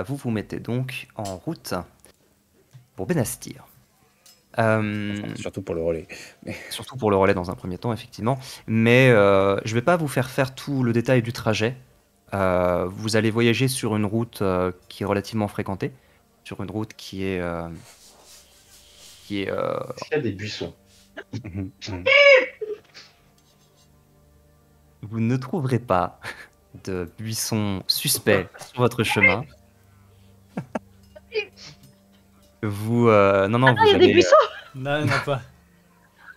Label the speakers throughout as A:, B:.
A: vous vous mettez donc en route pour Benastir.
B: Surtout pour le relais.
A: Surtout pour le relais dans un premier temps, effectivement. Mais je vais pas vous faire tout le détail du trajet. Vous allez voyager sur une route qui est relativement fréquentée, sur une route qui est
C: Est-ce qu'il y a des buissons?
A: Vous ne trouverez pas de buissons suspects sur votre chemin. Vous non, vous
D: Il y a des
A: allez,
D: buissons.
E: Non, il n'y en a pas.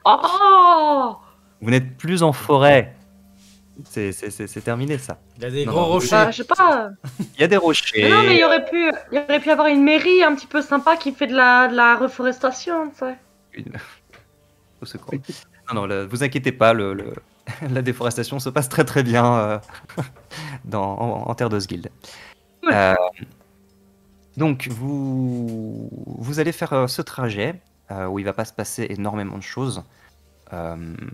D: Oh.
A: vous n'êtes plus en forêt. C'est terminé ça.
E: Il y a des
A: Non,
E: gros
A: non,
E: rochers.
D: Bah, je sais pas.
A: Il y a des rochers.
D: Mais non, mais il y aurait pu avoir une mairie un petit peu sympa qui fait de la reforestation, tu sais.
A: Au secours. Non, vous inquiétez pas, la déforestation se passe très très bien en terre d'Osguild.
D: Ouais.
A: Donc vous allez faire ce trajet où il va pas se passer énormément de choses.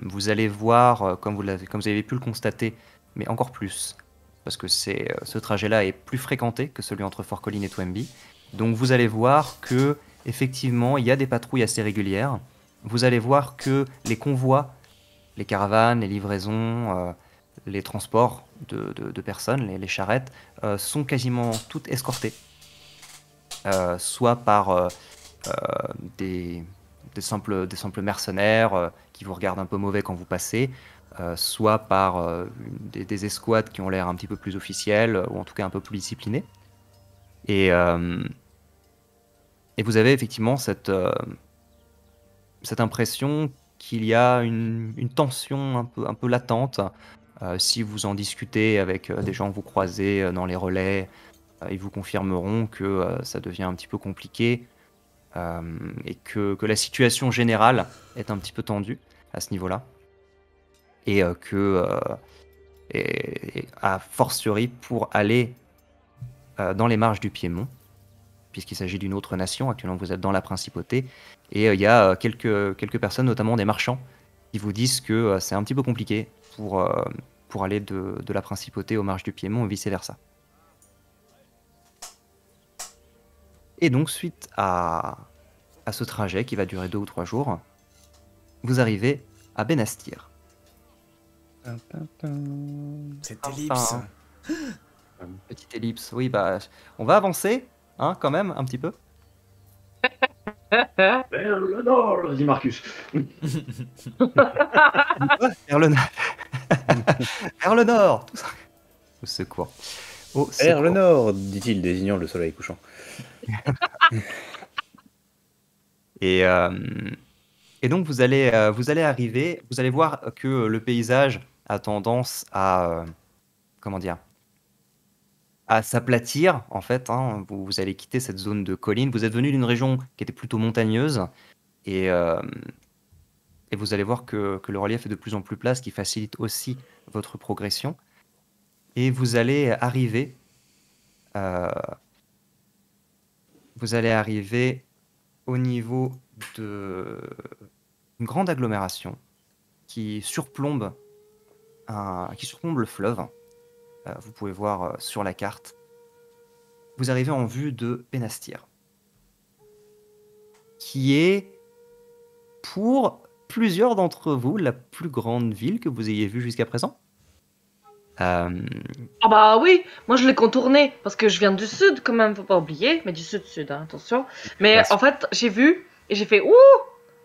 A: Vous allez voir, comme vous avez pu le constater, mais encore plus, parce que ce trajet-là est plus fréquenté que celui entre Fort Colline et Twemby. Donc vous allez voir que effectivement il y a des patrouilles assez régulières. Vous allez voir que les convois, les caravanes, les livraisons, les transports de personnes, les charrettes, sont quasiment toutes escortées, soit par des simples mercenaires qui vous regardent un peu mauvais quand vous passez, soit par des escouades qui ont l'air un petit peu plus officielles, ou en tout cas un peu plus disciplinées. Et vous avez effectivement cette impression qu'il y a une tension un peu latente. Si vous en discutez avec des gens que vous croisez dans les relais, ils vous confirmeront que ça devient un petit peu compliqué. Et que la situation générale est un petit peu tendue à ce niveau-là. Et a fortiori pour aller dans les marges du Piémont, puisqu'il s'agit d'une autre nation. Actuellement, vous êtes dans la principauté. Et il y a quelques personnes, notamment des marchands, qui vous disent que c'est un petit peu compliqué pour aller de la principauté aux marges du Piémont et vice-versa. Et donc, suite à ce trajet qui va durer 2 ou 3 jours, vous arrivez à Benastir.
E: Cette ellipse.
A: Petite ellipse, oui, bah, on va avancer, hein, quand même, un petit peu.
C: Vers le nord, dit Marcus.
A: Vers le nord. Vers le nord. Au secours.
B: Vers le nord, dit-il, désignant le soleil couchant.
A: Et donc vous allez arriver, vous allez voir que le paysage a tendance à à s'aplatir en fait. Hein. Vous allez quitter cette zone de colline. Vous êtes venu d'une région qui était plutôt montagneuse et vous allez voir que le relief est de plus en plus plat, ce qui facilite aussi votre progression. Et vous allez arriver au niveau d'une grande agglomération qui surplombe le fleuve. Vous pouvez voir sur la carte. Vous arrivez en vue de Benastir, qui est, pour plusieurs d'entre vous, la plus grande ville que vous ayez vue jusqu'à présent.
D: Ah bah oui, moi je l'ai contourné parce que je viens du sud quand même, faut pas oublier, mais du sud, hein, attention. Mais
A: Merci.
D: en fait, j'ai vu et j'ai fait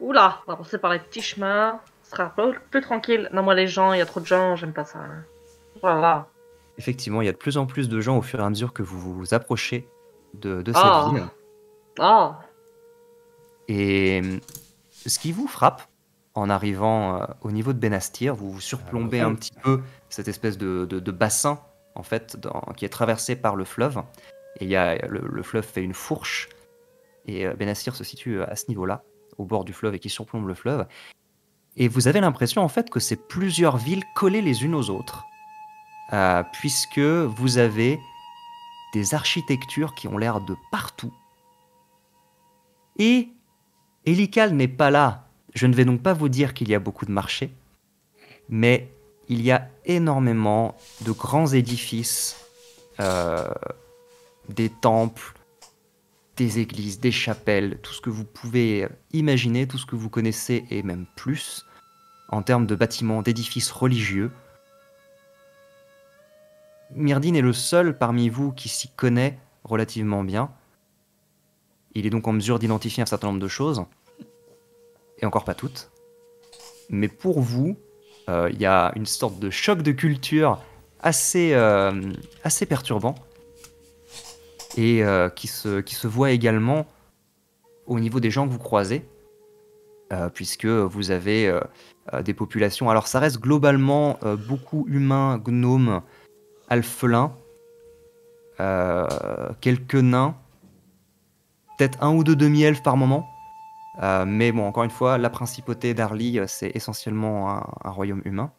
D: oula, on va passer par les petits chemins, ce sera plus tranquille. Non, moi les gens, il y a trop de gens, j'aime pas ça. Hein. Voilà.
A: Effectivement, il y a de plus en plus de gens au fur et à mesure que vous vous approchez de cette ville.
D: Ah.
A: Et ce qui vous frappe en arrivant au niveau de Benastir, vous surplombez un petit peu cette espèce de bassin en fait, qui est traversé par le fleuve. Et le fleuve fait une fourche. Et Benastir se situe à ce niveau-là, au bord du fleuve et qui surplombe le fleuve. Et vous avez l'impression en fait que c'est plusieurs villes collées les unes aux autres, puisque vous avez des architectures qui ont l'air de partout. Et Elical n'est pas là. Je ne vais donc pas vous dire qu'il y a beaucoup de marchés, mais il y a énormément de grands édifices des temples, des églises, des chapelles, tout ce que vous pouvez imaginer, tout ce que vous connaissez et même plus en termes de bâtiments, d'édifices religieux. Myrdin est le seul parmi vous qui s'y connaît relativement bien. Il est donc en mesure d'identifier un certain nombre de choses, et encore pas toutes. Mais pour vous, il y a une sorte de choc de culture assez perturbant, et qui se voit également au niveau des gens que vous croisez, puisque vous avez des populations. Alors ça reste globalement beaucoup humains, gnomes, alphelins, quelques nains, peut-être un ou deux demi-elfes par moment. Mais bon, encore une fois, la principauté d'Arly, c'est essentiellement un royaume humain.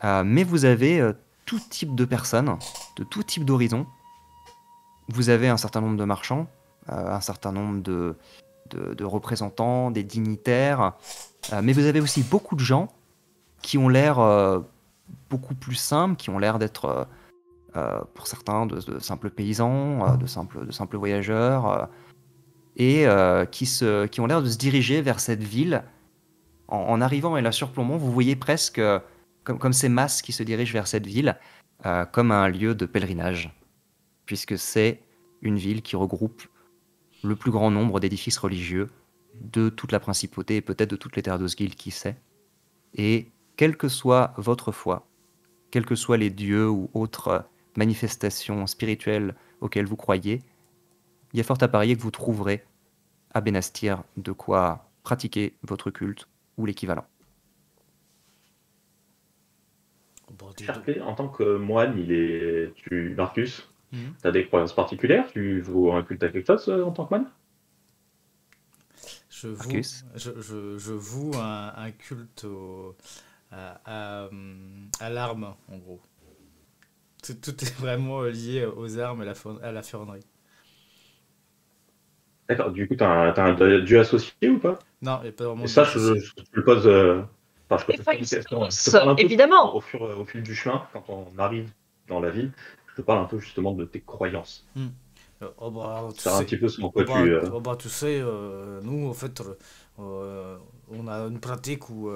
A: Mais vous avez tout type de personnes, de tout type d'horizon. Vous avez un certain nombre de marchands, un certain nombre de représentants, des dignitaires. Mais vous avez aussi beaucoup de gens qui ont l'air beaucoup plus simples, qui ont l'air d'être, pour certains, de simples paysans, de simples voyageurs. Et qui ont l'air de se diriger vers cette ville. En arrivant et la surplombant, vous voyez presque comme ces masses qui se dirigent vers cette ville, comme un lieu de pèlerinage, puisque c'est une ville qui regroupe le plus grand nombre d'édifices religieux de toute la principauté et peut-être de toutes les terres d'Osgiliath, qui sait. Et quelle que soit votre foi, quels que soient les dieux ou autres manifestations spirituelles auxquelles vous croyez, il y a fort à parier que vous trouverez à Benastir de quoi pratiquer votre culte ou l'équivalent.
C: Charpé, en tant que moine, Marcus, tu as des croyances particulières? Tu voues un culte à quelque chose en tant que moine?
E: Je voue un culte à l'arme, en gros. Tout est vraiment lié aux armes et à la ferronnerie.
C: D'accord, du coup, t'as un dieu associé ou pas?
E: Non, il n'y a pas vraiment
C: de ça,
E: dieu
C: je le pose. Enfin, je te pose une question. Je te parle un peu
D: évidemment.
C: Au fil du chemin, quand on arrive dans la ville, je te parle un peu justement de tes croyances. C'est un petit peu ce quoi
E: tu sais, nous, en fait, on a une pratique où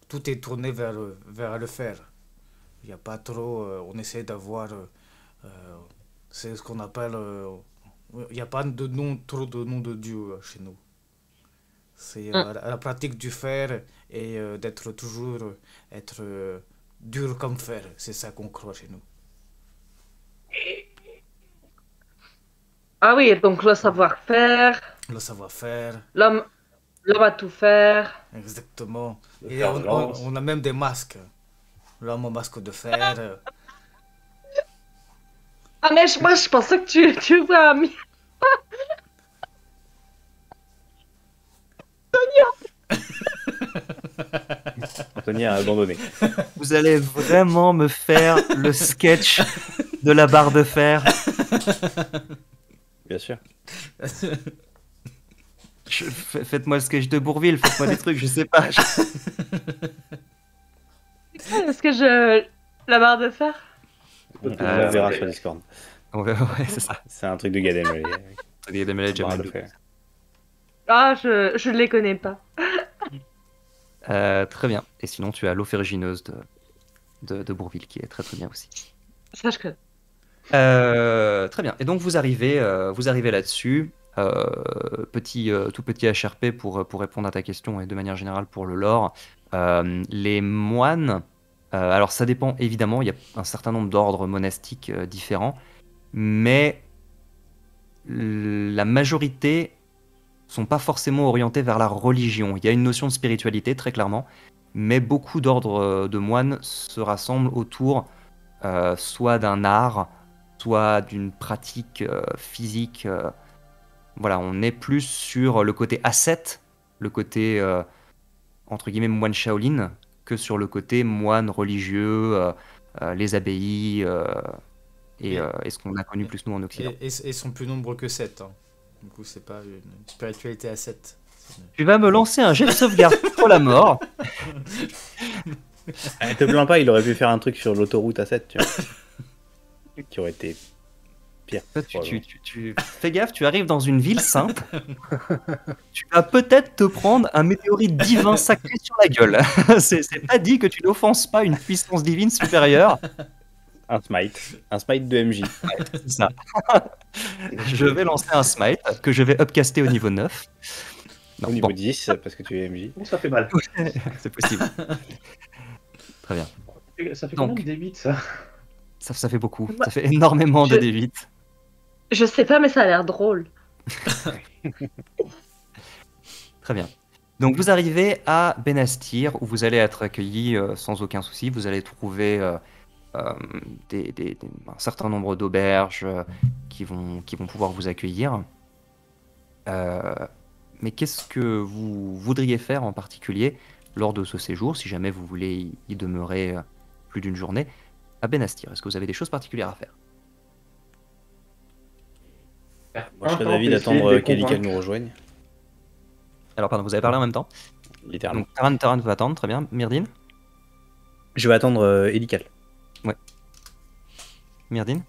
E: tout est tourné vers le fer. Il n'y a pas trop. On essaie d'avoir. C'est ce qu'on appelle. Il n'y a pas trop de noms de Dieu chez nous. C'est la pratique du fer et d'être toujours dur comme fer. C'est ça qu'on croit chez nous.
D: Ah oui, donc le savoir-faire.
E: Le savoir-faire.
D: L'homme à tout faire.
E: Exactement. Et on a même des masques. L'homme au masque de fer.
D: Ah mais moi je pensais que tu vois un
B: Anthony a abandonné.
A: Vous allez vraiment me faire le sketch de la barre de fer?
B: Bien sûr.
A: Faites-moi le sketch de Bourvil, faites-moi des trucs, je sais pas.
D: Est-ce que la barre de fer?
B: On verra sur Discord.
A: Ouais, c'est ça.
B: C'est un truc de Gad Elmaleh.
A: Gad Elmaleh,
B: Barre de fer.
D: Ah, je ne les connais pas.
A: Très bien. Et sinon, tu as l'eau ferrugineuse de Bourvil, qui est très très bien aussi.
D: Ça, je connais.
A: Très bien. Et donc, vous arrivez là-dessus. Tout petit HRP pour répondre à ta question et de manière générale pour le lore. Les moines, alors ça dépend évidemment, il y a un certain nombre d'ordres monastiques différents, mais la majorité sont pas forcément orientés vers la religion. Il y a une notion de spiritualité très clairement, mais beaucoup d'ordres de moines se rassemblent autour soit d'un art, soit d'une pratique physique. Voilà, on est plus sur le côté ascète, le côté entre guillemets moine Shaolin, que sur le côté moine religieux, les abbayes et ce qu'on a connu plus nous en Occident.
E: Et sont plus nombreux que 7. Hein. Du coup, c'est pas une spiritualité à 7.
A: Tu vas me lancer un jet de sauvegarde pour la mort.
B: Te plains pas, il aurait pu faire un truc sur l'autoroute A7, tu vois. Qui aurait été Pire.
A: Toi, fais gaffe, tu arrives dans une ville sainte. Tu vas peut-être te prendre un météorite divin sacré sur la gueule. C'est pas dit que tu n'offenses pas une puissance divine supérieure.
B: Un smite de MJ.
A: C'est ça. Je vais lancer un smite que je vais upcaster au niveau 9. Non,
B: Au niveau
A: bon,
B: 10, parce que tu es MJ.
C: Oh, ça fait mal.
A: c'est possible. Très bien.
C: Ça fait
A: Donc.
C: combien de D8 ça?
A: Ça fait beaucoup. Ça fait énormément de
D: Je-
A: D8.
D: Je sais pas, mais ça a l'air drôle.
A: Très bien. Donc vous arrivez à Benastir où vous allez être accueillis sans aucun souci. Vous allez trouver un certain nombre d'auberges qui vont pouvoir vous accueillir. Mais qu'est-ce que vous voudriez faire en particulier lors de ce séjour, si jamais vous voulez y demeurer plus d'une journée à Benastir? Est-ce que vous avez des choses particulières à faire?
B: Moi, je serais d'avis d'attendre qu'Elical nous rejoigne.
A: Alors pardon, vous avez parlé en même temps.
B: Littéralement.
A: Donc Taran peut attendre, très bien. Myrdine?
B: Je vais attendre Elical.
A: Myrdine?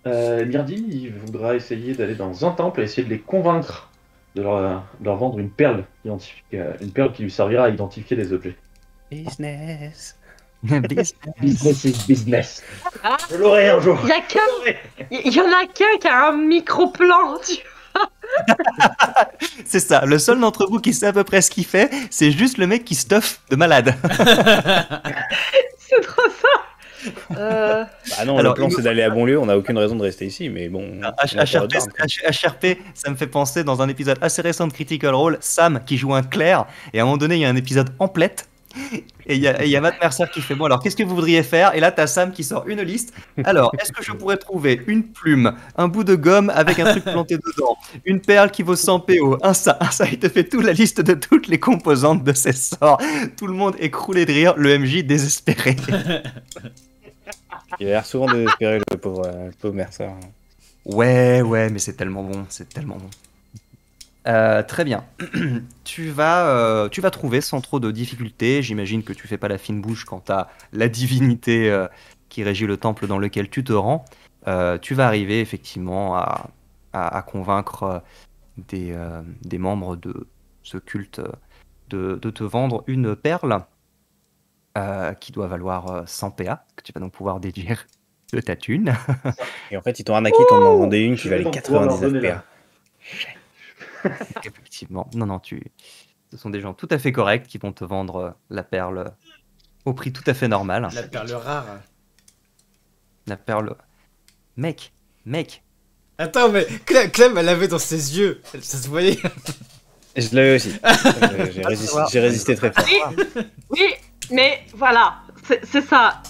C: Myrdine, il voudra essayer d'aller dans un temple et essayer de les convaincre de leur vendre une perle qui lui servira à identifier des objets.
B: Business.
C: Business is business. Je l'aurai un jour.
D: Il y en a qu'un qui a un micro-plan.
A: C'est ça, le seul d'entre vous qui sait à peu près ce qu'il fait, c'est juste le mec qui stuff de malade.
D: C'est trop ça.
B: Bah non,
A: Alors,
B: le plan c'est d'aller à Bonlieu, on n'a aucune raison de rester ici, mais bon.
A: HRP, ça me fait penser dans un épisode assez récent de Critical Role, Sam qui joue un clerc, et à un moment donné il y a un épisode en plette, et il y a Matt Mercer qui fait bon alors qu'est-ce que vous voudriez faire, et là t'as Sam qui sort une liste. Alors est-ce que je pourrais trouver une plume, un bout de gomme avec un truc planté dedans, une perle qui vaut 100 PO, un ça, il te fait toute la liste de toutes les composantes de ces sorts. Tout le monde est croulé de rire, le MJ désespéré.
B: Il a l'air souvent désespéré, le pauvre Mercer.
A: Ouais, mais c'est tellement bon, très bien. Tu vas trouver sans trop de difficultés. J'imagine que tu fais pas la fine bouche quant à la divinité qui régit le temple dans lequel tu te rends. Tu vas arriver effectivement à convaincre des membres de ce culte de te vendre une perle qui doit valoir 100 PA, que tu vas donc pouvoir déduire de ta thune.
B: Et en fait, ils t'ont arnaqué, t'en en vendé une qui valait 99 PA.
A: Effectivement. Non, ce sont des gens tout à fait corrects qui vont te vendre la perle au prix tout à fait normal.
E: La perle rare.
A: La perle... Mec.
E: Attends, mais Clem, elle l'avait dans ses yeux. Ça se voyait.
B: Je l'avais aussi. J'ai résisté très fort.
D: Oui, mais voilà, c'est ça.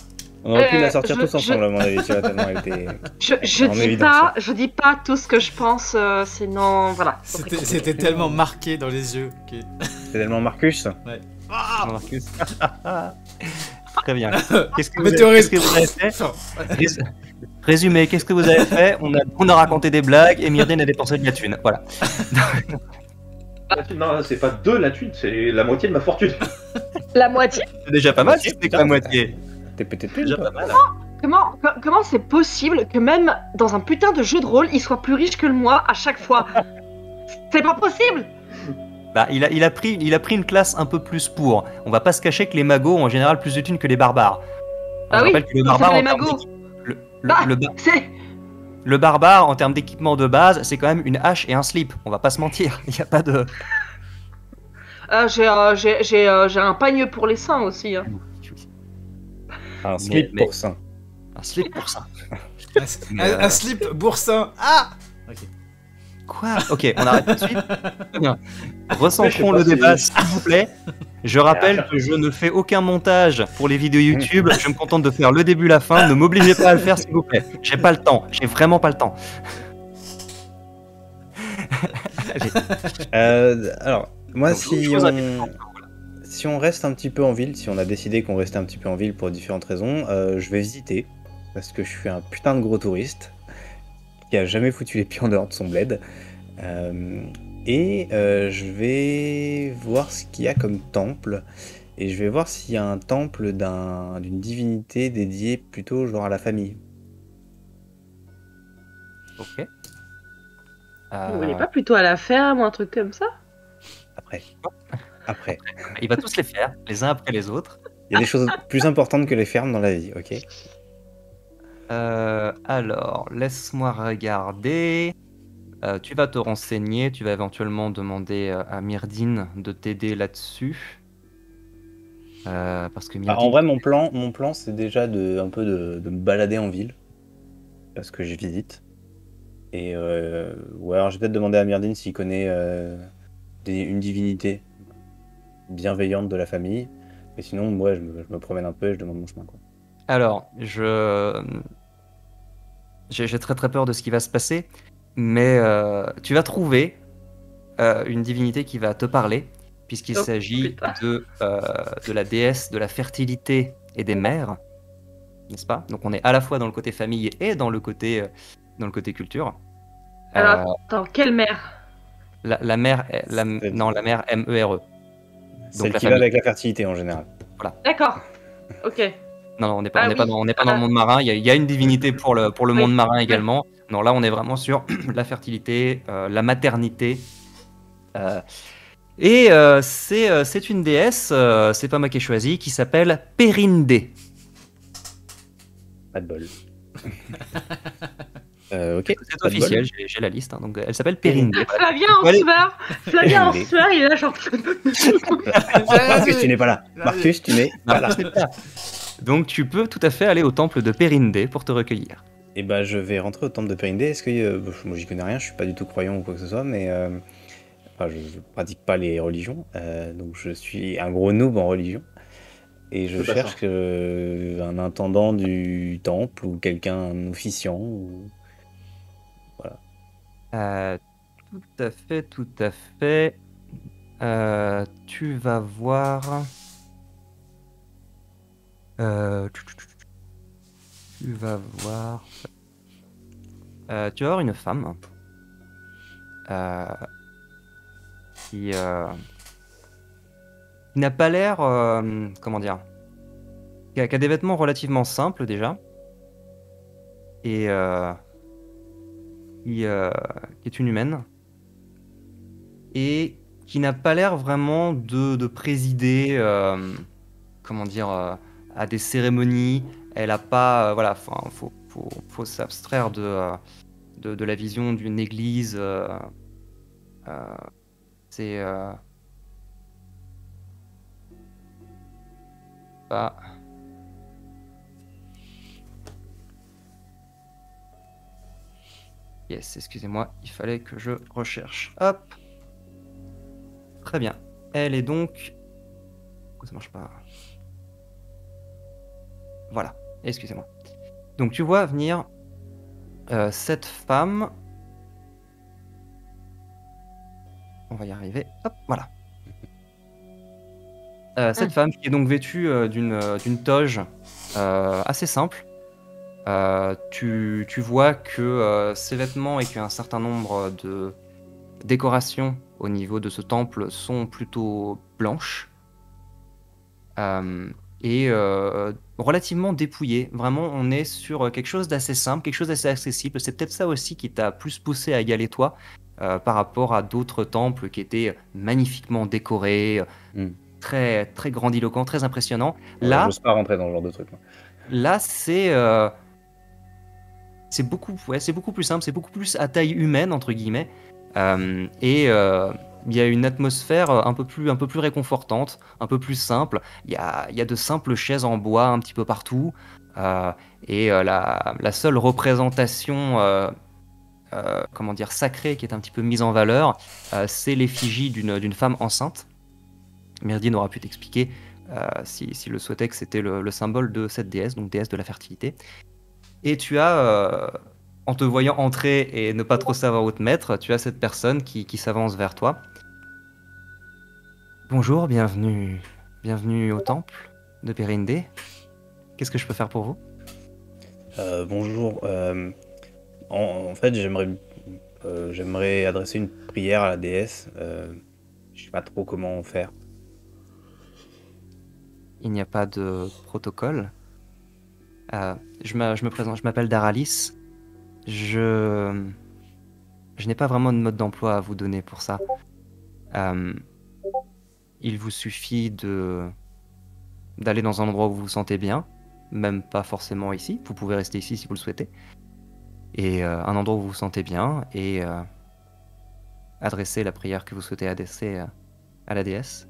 B: On aurait pu la sortir tous ensemble, à mon avis, tu vois, tellement elle était.
D: Je dis pas tout ce que je pense, sinon voilà.
E: C'était tellement marqué dans les yeux.
B: C'est tellement Marcus.
E: Ouais.
A: Marcus. Très bien. Qu'est-ce que vous avez fait? Résumé, qu'est-ce que vous avez fait? On a raconté des blagues et Myrdine a dépensé de la thune. Voilà.
C: Non, c'est pas de la thune, c'est la moitié de ma fortune.
D: La moitié?
A: C'est déjà pas mal si c'était que la moitié.
B: T'es peut-être
A: C'est déjà pas mal.
D: Comment c'est possible que même dans un putain de jeu de rôle, il soit plus riche que le moi à chaque fois? C'est pas possible!
A: Bah, il a pris une classe un peu plus pour. On va pas se cacher que les magos ont en général plus de thunes que les barbares.
D: Ah
A: Je
D: oui,
A: rappelle que le
D: ça
A: barbare,
D: fait
A: en
D: les
A: termes
D: magos.
A: d'équipement-
D: C'est...
A: le barbare, en termes d'équipement de base, c'est quand même une hache et un slip. On va pas se mentir. Il y a pas de.
D: J'ai un pagne pour les seins aussi. Hein.
B: un slip
A: mais-
B: pour ça.
A: Un slip pour ça.
E: Un slip boursin. Ah.
A: Quoi? Ok, on arrête tout de suite. Très bien. Recentrons
C: Mais
A: le
C: je sais pas
A: débat,
C: si-
A: s'il vous plaît. Je rappelle que je ne fais aucun montage pour les vidéos YouTube. Je me contente de faire le début, la fin. Ne m'obligez pas à le faire, s'il vous plaît. J'ai pas le temps. J'ai vraiment pas le temps.
B: Alors, moi,
A: Donc, chose à
B: si on reste un petit peu en ville, si on a décidé qu'on restait un petit peu en ville pour différentes raisons, je vais visiter, parce que je suis un putain de gros touriste qui a jamais foutu les pieds en dehors de son bled. Je vais voir ce qu'il y a comme temple, et je vais voir s'il y a un temple d'une divinité dédiée plutôt genre à la famille.
A: Ok.
D: Vous voulez pas plutôt à la ferme ou un truc comme ça?
B: Après. Après.
A: Il va tous les faire, les uns après les autres.
B: Il y a des choses plus importantes que les fermes dans la vie, ok?
A: Alors, laisse-moi regarder. Tu vas te renseigner, tu vas éventuellement demander à Myrdine de t'aider là-dessus. Parce que
B: En
A: Myrdine...
B: vrai, mon plan c'est déjà un peu de me balader en ville. Parce que je visite. Et ou alors, je vais peut-être demander à Myrdine s'il connaît une divinité bienveillante de la famille. Mais sinon, moi, je me promène un peu et je demande mon chemin, quoi.
A: Alors, j'ai très très peur de ce qui va se passer, mais tu vas trouver une divinité qui va te parler, puisqu'il
D: Oh,
A: s'agit
D: putain.
A: de la déesse de la fertilité et des mères, n'est-ce pas? Donc on est à la fois dans le côté famille et dans le côté culture.
D: Alors, attends, quelle mère?
A: La mère, non, la mère MERE.
B: Celle
A: la
B: qui va
A: famille.
B: avec la fertilité en général.
D: D'accord. Ok.
A: Non, on n'est pas,
D: Ah
A: on n'est pas
D: oui.
A: dans, on n'est pas dans le monde marin. Il y a une divinité pour le
D: Oui.
A: monde marin également. Non, là, on est vraiment sur la fertilité, la maternité. C'est une déesse, c'est pas moi qui ai choisi, qui s'appelle Périndé.
B: Pas de bol. Ok.
A: C'est
B: pas de bol.
A: officiel, j'ai la liste. Hein, donc elle s'appelle Périndé.
D: Flavien en
A: Allez.
D: sueur. Flavien en
B: Périndé.
D: sueur, il est là genre.
B: Marcus, tu n'es pas là. Marcus, tu n'es pas là.
A: Donc tu peux tout à fait aller au temple de Périndé pour te recueillir.
B: Et bah, je vais rentrer au temple de Périndé. Est-ce que moi, j'y connais rien, je suis pas du tout croyant ou quoi que ce soit, mais enfin, je pratique pas les religions, donc je suis un gros noob en religion. Et je
C: C'est pas
B: cherche un intendant du temple ou quelqu'un, un officiant. Ou...
A: Tout à fait, tout à fait. Tu vas voir. Tu vas voir. Tu vas voir une femme qui n'a pas l'air, comment dire, qui a des vêtements relativement simples déjà, et qui est une humaine, et qui n'a pas l'air vraiment de présider, comment dire, à des cérémonies. Elle a pas, voilà, enfin, faut s'abstraire de la vision d'une église. C'est pas. Yes, excusez-moi, il fallait que je recherche. Hop. Très bien. Elle est donc. Pourquoi ça marche pas? Voilà, excusez-moi. Donc tu vois venir cette femme. On va y arriver. Hop, voilà. Cette femme qui est donc vêtue d'une toge assez simple. Tu vois que ses vêtements et qu'un certain nombre de décorations au niveau de ce temple sont plutôt blanches et relativement dépouillées. Vraiment, on est sur quelque chose d'assez simple, quelque chose d'assez accessible. C'est peut-être ça aussi qui t'a plus poussé à y aller toi par rapport à d'autres temples qui étaient magnifiquement décorés, très, très grandiloquents, très impressionnants. Là,
B: j'ose pas rentrer dans ce genre de truc.
A: Là, c'est beaucoup plus simple, c'est beaucoup plus à taille humaine entre guillemets, et il y a une atmosphère un peu plus réconfortante, un peu plus simple. Il y a de simples chaises en bois un petit peu partout, et la seule représentation, comment dire, sacrée qui est un petit peu mise en valeur, c'est l'effigie d'une femme enceinte. Myrdine aura pu t'expliquer s'il le souhaitait que c'était le symbole de cette déesse, donc déesse de la fertilité. Et tu as, en te voyant entrer et ne pas trop savoir où te mettre, tu as cette personne qui s'avance vers toi. Bonjour, bienvenue au temple de Périndé. Qu'est-ce que je peux faire pour vous?
B: Bonjour. En fait, j'aimerais adresser une prière à la déesse. Je sais pas trop comment faire.
A: Il n'y a pas de protocole. Je me présente, je m'appelle Daralis. Je n'ai pas vraiment de mode d'emploi à vous donner pour ça. Euh, il vous suffit d'aller dans un endroit où vous vous sentez bien, même pas forcément ici. Vous pouvez rester ici si vous le souhaitez. Et un endroit où vous vous sentez bien et adresser la prière que vous souhaitez adresser à la déesse.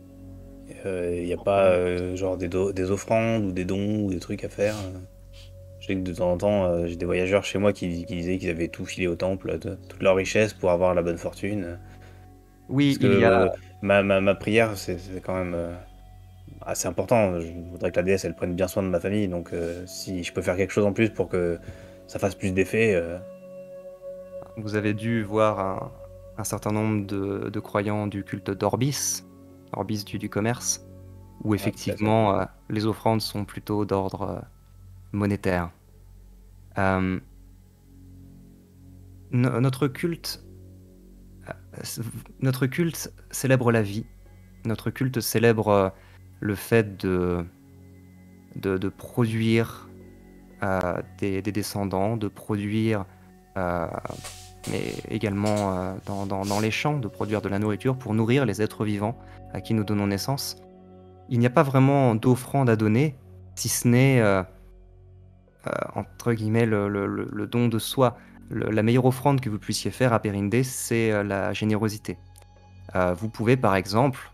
B: Il n'y a pas genre des offrandes ou des dons ou des trucs à faire. Je sais que de temps en temps, j'ai des voyageurs chez moi qui disaient qu'ils avaient tout filé au temple, toute leur richesse pour avoir la bonne fortune.
A: Oui,
B: Parce que
A: il y a...
B: ma prière, c'est quand même assez important. Je voudrais que la déesse, elle prenne bien soin de ma famille. Donc si je peux faire quelque chose en plus pour que ça fasse plus d'effet...
A: Vous avez dû voir un certain nombre de croyants du culte d'Orbis, Orbis du commerce, où effectivement les offrandes sont plutôt d'ordre monétaire. Notre culte célèbre la vie. Notre culte célèbre le fait de produire des descendants, de produire, mais également dans les champs, de produire de la nourriture pour nourrir les êtres vivants à qui nous donnons naissance. Il n'y a pas vraiment d'offrande à donner, si ce n'est, entre guillemets, le don de soi. La meilleure offrande que vous puissiez faire à Périndé, c'est la générosité. Vous pouvez, par exemple,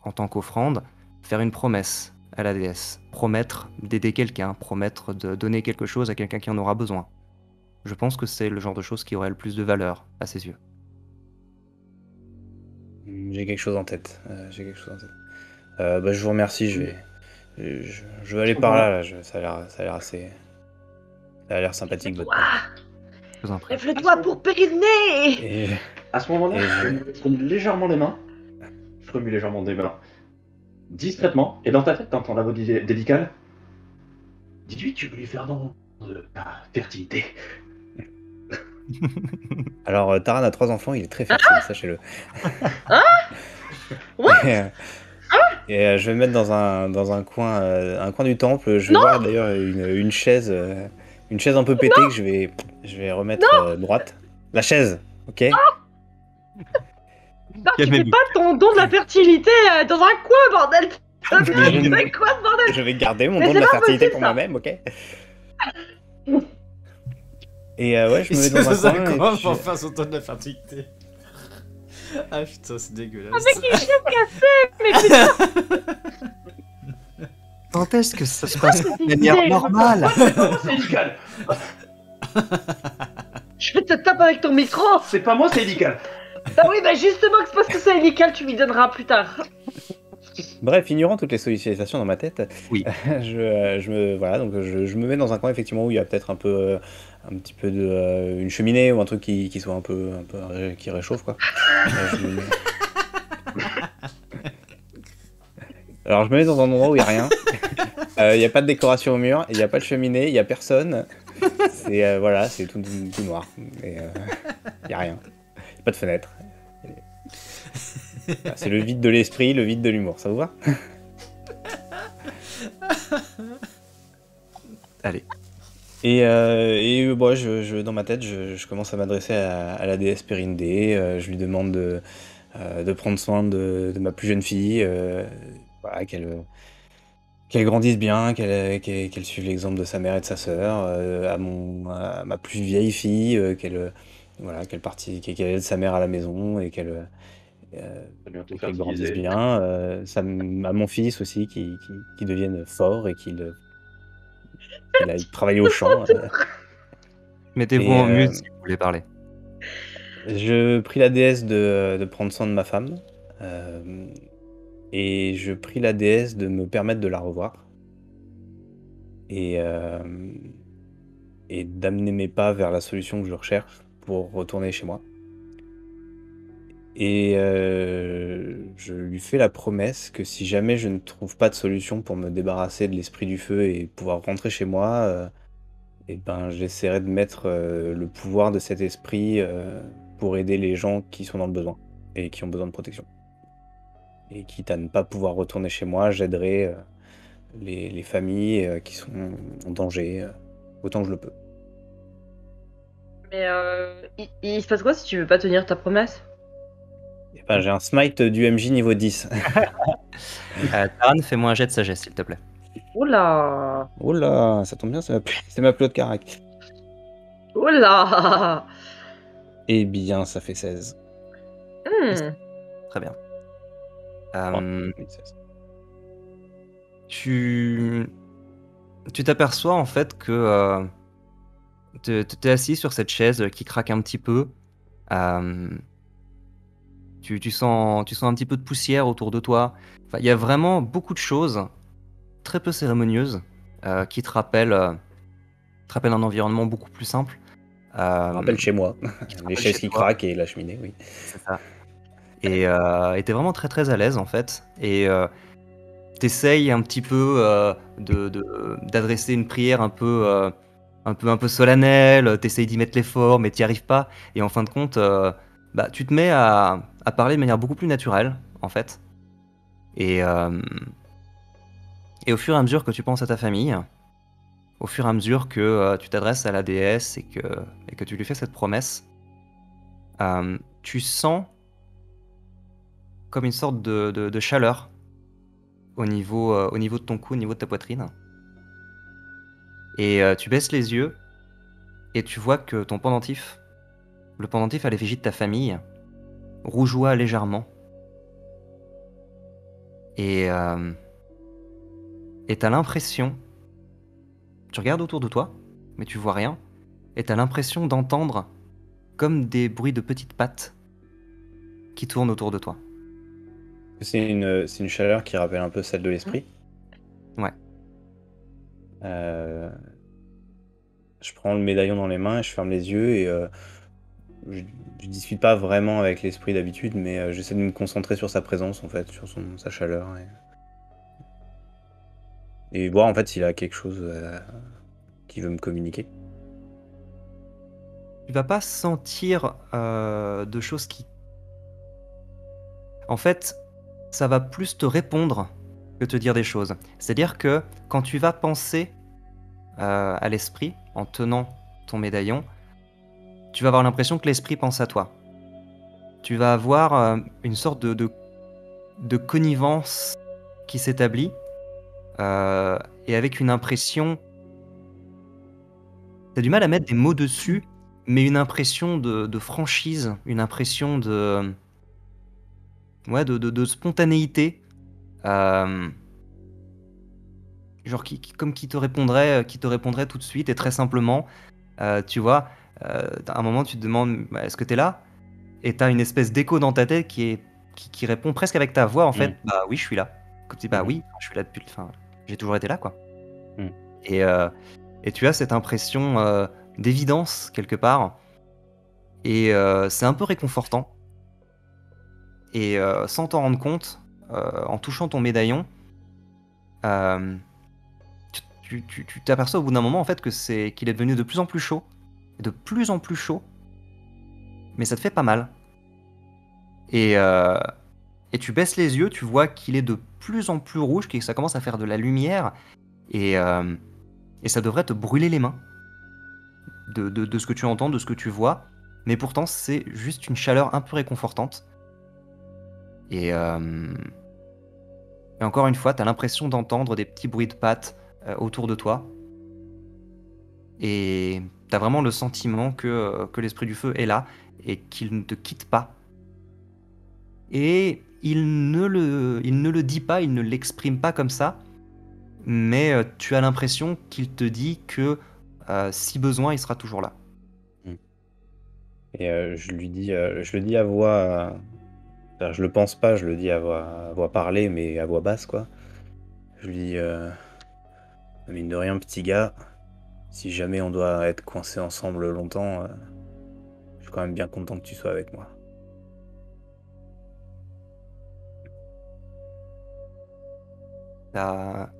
A: en tant qu'offrande, faire une promesse à la déesse. Promettre d'aider quelqu'un, promettre de donner quelque chose à quelqu'un qui en aura besoin. Je pense que c'est le genre de choses qui aurait le plus de valeur à ses yeux.
B: J'ai quelque chose en tête. Bah, je vous remercie. Je vais aller par là. Ça a l'air assez... Ça a l'air sympathique, votre plan.
A: Je vous en prie.
D: Lève-le-toi pour Périnée.
B: Et...
C: À ce moment-là, je remue légèrement les mains. Je remue légèrement des mains. Discrètement. Et dans ta tête, t'entends la voix délicale. Dis-lui, tu veux lui faire don de ta fertilité.
B: Alors, Taran a 3 enfants, il est très fertile, sachez-le. Et je vais me mettre dans un coin du temple. Je vais voir d'ailleurs une chaise un peu pétée que je vais remettre droite. La chaise, ok?
D: Non, tu fais pas ton don de la fertilité dans un coin, bordel. C'est quoi ce bordel?
B: Je vais garder mon
D: Mais
B: don
D: c'est
B: de la
D: pas
B: fertilité
D: possible,
B: pour
D: ça.
B: moi-même, ok? Et ouais, je me mets dans un coin.
E: Comment
B: Et puis
E: pour faire son ton de la fertilité? Ah putain, c'est dégueulasse.
D: Avec une chaise cassée, mais putain.
A: Quand est-ce que ça se passe de manière normale?
C: C'est illégal.
D: Je vais te taper avec ton micro.
C: C'est pas moi, c'est illégal.
D: Ah oui, bah justement, c'est parce que c'est illégal, tu lui donneras plus tard.
B: Bref, ignorant toutes les sollicitations dans ma tête,
A: Oui.
B: voilà, donc je me mets dans un coin effectivement où il y a peut-être un petit peu de une cheminée ou un truc qui soit un peu qui réchauffe quoi. Alors je me mets dans un endroit où il y a rien. Il n'y a pas de décoration au mur, il n'y a pas de cheminée, il n'y a personne. C'est voilà, c'est tout noir. Et il y a rien. Il n'y a pas de fenêtre. C'est le vide de l'esprit, le vide de l'humour, ça vous va?
A: Allez.
B: Et bon, dans ma tête, je commence à m'adresser à la déesse Périndé. Je lui demande de prendre soin de ma plus jeune fille, voilà, qu'elle grandisse bien, qu'elle suive l'exemple de sa mère et de sa sœur, à ma plus vieille fille, qu'elle aide sa mère à la maison et qu'elle grandisse bien, à mon fils aussi qui devienne fort et qu'il aille travailler au champ.
A: Mettez-vous en mute si vous voulez parler.
B: Je prie la déesse de prendre soin de ma femme. Et je prie la déesse de me permettre de la revoir. Et d'amener mes pas vers la solution que je recherche pour retourner chez moi. Et je lui fais la promesse que si jamais je ne trouve pas de solution pour me débarrasser de l'esprit du feu et pouvoir rentrer chez moi, et ben j'essaierai de mettre le pouvoir de cet esprit pour aider les gens qui sont dans le besoin et qui ont besoin de protection. Et quitte à ne pas pouvoir retourner chez moi, j'aiderai les familles qui sont en danger autant que je le peux.
D: Mais il se passe quoi si tu veux pas tenir ta promesse?
B: Eh ben, j'ai un smite du MJ niveau 10.
A: Taran, fais-moi un jet de sagesse, s'il te plaît.
D: Oula!
B: Oh là, ça tombe bien, c'est ma plus haute carac.
D: Oula!
B: Eh bien, ça fait 16.
D: Hmm.
A: Très bien.
B: Oui, 16.
A: Tu t'aperçois en fait que t'es assis sur cette chaise qui craque un petit peu. Tu sens un petit peu de poussière autour de toi. Enfin, il y a vraiment beaucoup de choses très peu cérémonieuses qui te rappellent un environnement beaucoup plus simple.
B: Ça me rappelle chez moi.
A: Qui te
B: Les
A: rappelle
B: chaises
A: chez
B: qui
A: toi.
B: craquent et la cheminée, oui.
A: C'est ça. Et t'es vraiment très très à l'aise en fait. Et t'essayes un petit peu d'adresser une prière un peu solennelle. T'essayes d'y mettre l'effort, mais t'y arrives pas. Et en fin de compte, tu te mets à parler de manière beaucoup plus naturelle en fait. Et au fur et à mesure que tu penses à ta famille, au fur et à mesure que tu t'adresses à la déesse et que tu lui fais cette promesse, tu sens comme une sorte de chaleur au niveau de ton cou, au niveau de ta poitrine. Et tu baisses les yeux et tu vois que ton pendentif, le pendentif à l'effigie de ta famille, rougeoie légèrement. Et t'as l'impression, tu regardes autour de toi, mais tu vois rien, et t'as l'impression d'entendre comme des bruits de petites pattes qui tournent autour de toi.
B: C'est une chaleur qui rappelle un peu celle de l'esprit.
A: Ouais.
B: Je prends le médaillon dans les mains, je ferme les yeux et je discute pas vraiment avec l'esprit d'habitude, mais j'essaie de me concentrer sur sa présence en fait, sur sa chaleur. Et voir en fait s'il a quelque chose qu'il veut me communiquer.
A: Tu vas pas sentir de choses qui... En fait, ça va plus te répondre que te dire des choses. C'est-à-dire que quand tu vas penser à l'esprit en tenant ton médaillon, tu vas avoir l'impression que l'esprit pense à toi. Tu vas avoir une sorte de connivence qui s'établit et avec une impression... T'as du mal à mettre des mots dessus, mais une impression de franchise, une impression de... Ouais, de spontanéité. Genre comme qui te répondrait tout de suite et très simplement. Tu vois, à un moment tu te demandes est-ce que t'es là? Et t'as une espèce d'écho dans ta tête qui répond presque avec ta voix en fait. Bah oui, je suis là. Comme tu dis bah oui, je suis là depuis. Enfin, j'ai toujours été là quoi. Et tu as cette impression d'évidence quelque part. Et c'est un peu réconfortant. Et sans t'en rendre compte, en touchant ton médaillon, tu t'aperçois au bout d'un moment en fait qu'il est devenu de plus en plus chaud, de plus en plus chaud, mais ça te fait pas mal. Et tu baisses les yeux, tu vois qu'il est de plus en plus rouge, que ça commence à faire de la lumière, et ça devrait te brûler les mains de ce que tu entends, de ce que tu vois, mais pourtant c'est juste une chaleur un peu réconfortante. Et encore une fois, t'as l'impression d'entendre des petits bruits de pattes autour de toi. Et t'as vraiment le sentiment que l'esprit du feu est là et qu'il ne te quitte pas. Et il ne le dit pas, il ne l'exprime pas comme ça, mais tu as l'impression qu'il te dit que si besoin, il sera toujours là.
B: Et je le dis à voix... Enfin, je le pense pas, je le dis à voix parlée, mais à voix basse, quoi. Je lui dis, mine de rien, petit gars, si jamais on doit être coincés ensemble longtemps, je suis quand même bien content que tu sois avec moi.
A: T'as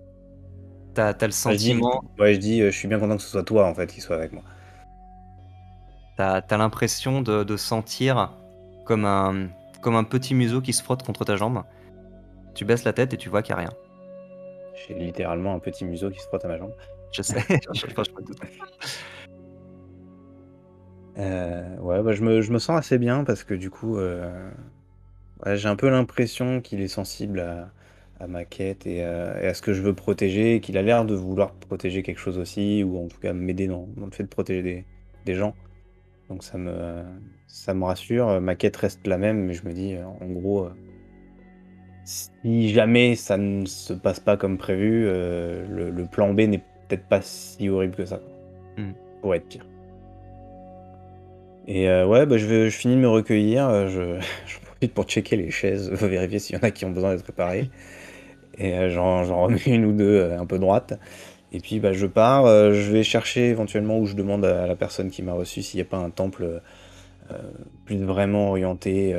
A: le sentiment...
B: Je dis, je suis bien content que ce soit toi, en fait, qui soit avec moi.
A: T'as l'impression de sentir comme un petit museau qui se frotte contre ta jambe. Tu baisses la tête et tu vois qu'il n'y a rien.
B: J'ai littéralement un petit museau qui se frotte à ma jambe.
A: Je sais, je me doute.
B: Ouais, bah, je me sens assez bien parce que du coup, ouais, j'ai un peu l'impression qu'il est sensible à ma quête et à ce que je veux protéger, et qu'il a l'air de vouloir protéger quelque chose aussi, ou en tout cas m'aider dans le fait de protéger des gens. Donc ça me rassure. Ma quête reste la même, mais je me dis, en gros, si jamais ça ne se passe pas comme prévu, le plan B n'est peut-être pas si horrible que ça.
A: Hmm.
B: Pourrait être pire. Et ouais, bah, je finis de me recueillir, j'en profite pour checker les chaises, vérifier s'il y en a qui ont besoin d'être réparées. Et j'en remets une ou deux un peu droites. Et puis bah, je pars, je vais chercher éventuellement, où je demande à la personne qui m'a reçu s'il n'y a pas un temple plus vraiment orienté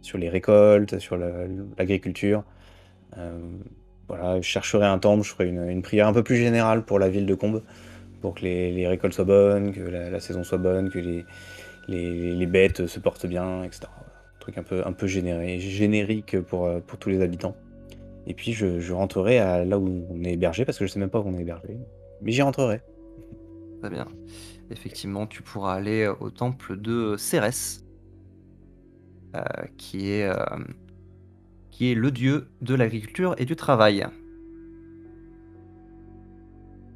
B: sur les récoltes, sur l'agriculture. Euh, voilà, je chercherai un temple, je ferai une prière un peu plus générale pour la ville de Combes, pour que les récoltes soient bonnes, que la saison soit bonne, que les bêtes se portent bien, etc. Voilà. Un truc un peu générique pour tous les habitants. Et puis je rentrerai là où on est hébergé, parce que je sais même pas où on est hébergé. Mais j'y rentrerai.
A: Très bien. Effectivement, tu pourras aller au temple de Cérès, euh, qui est, euh, qui est le dieu de l'agriculture et du travail,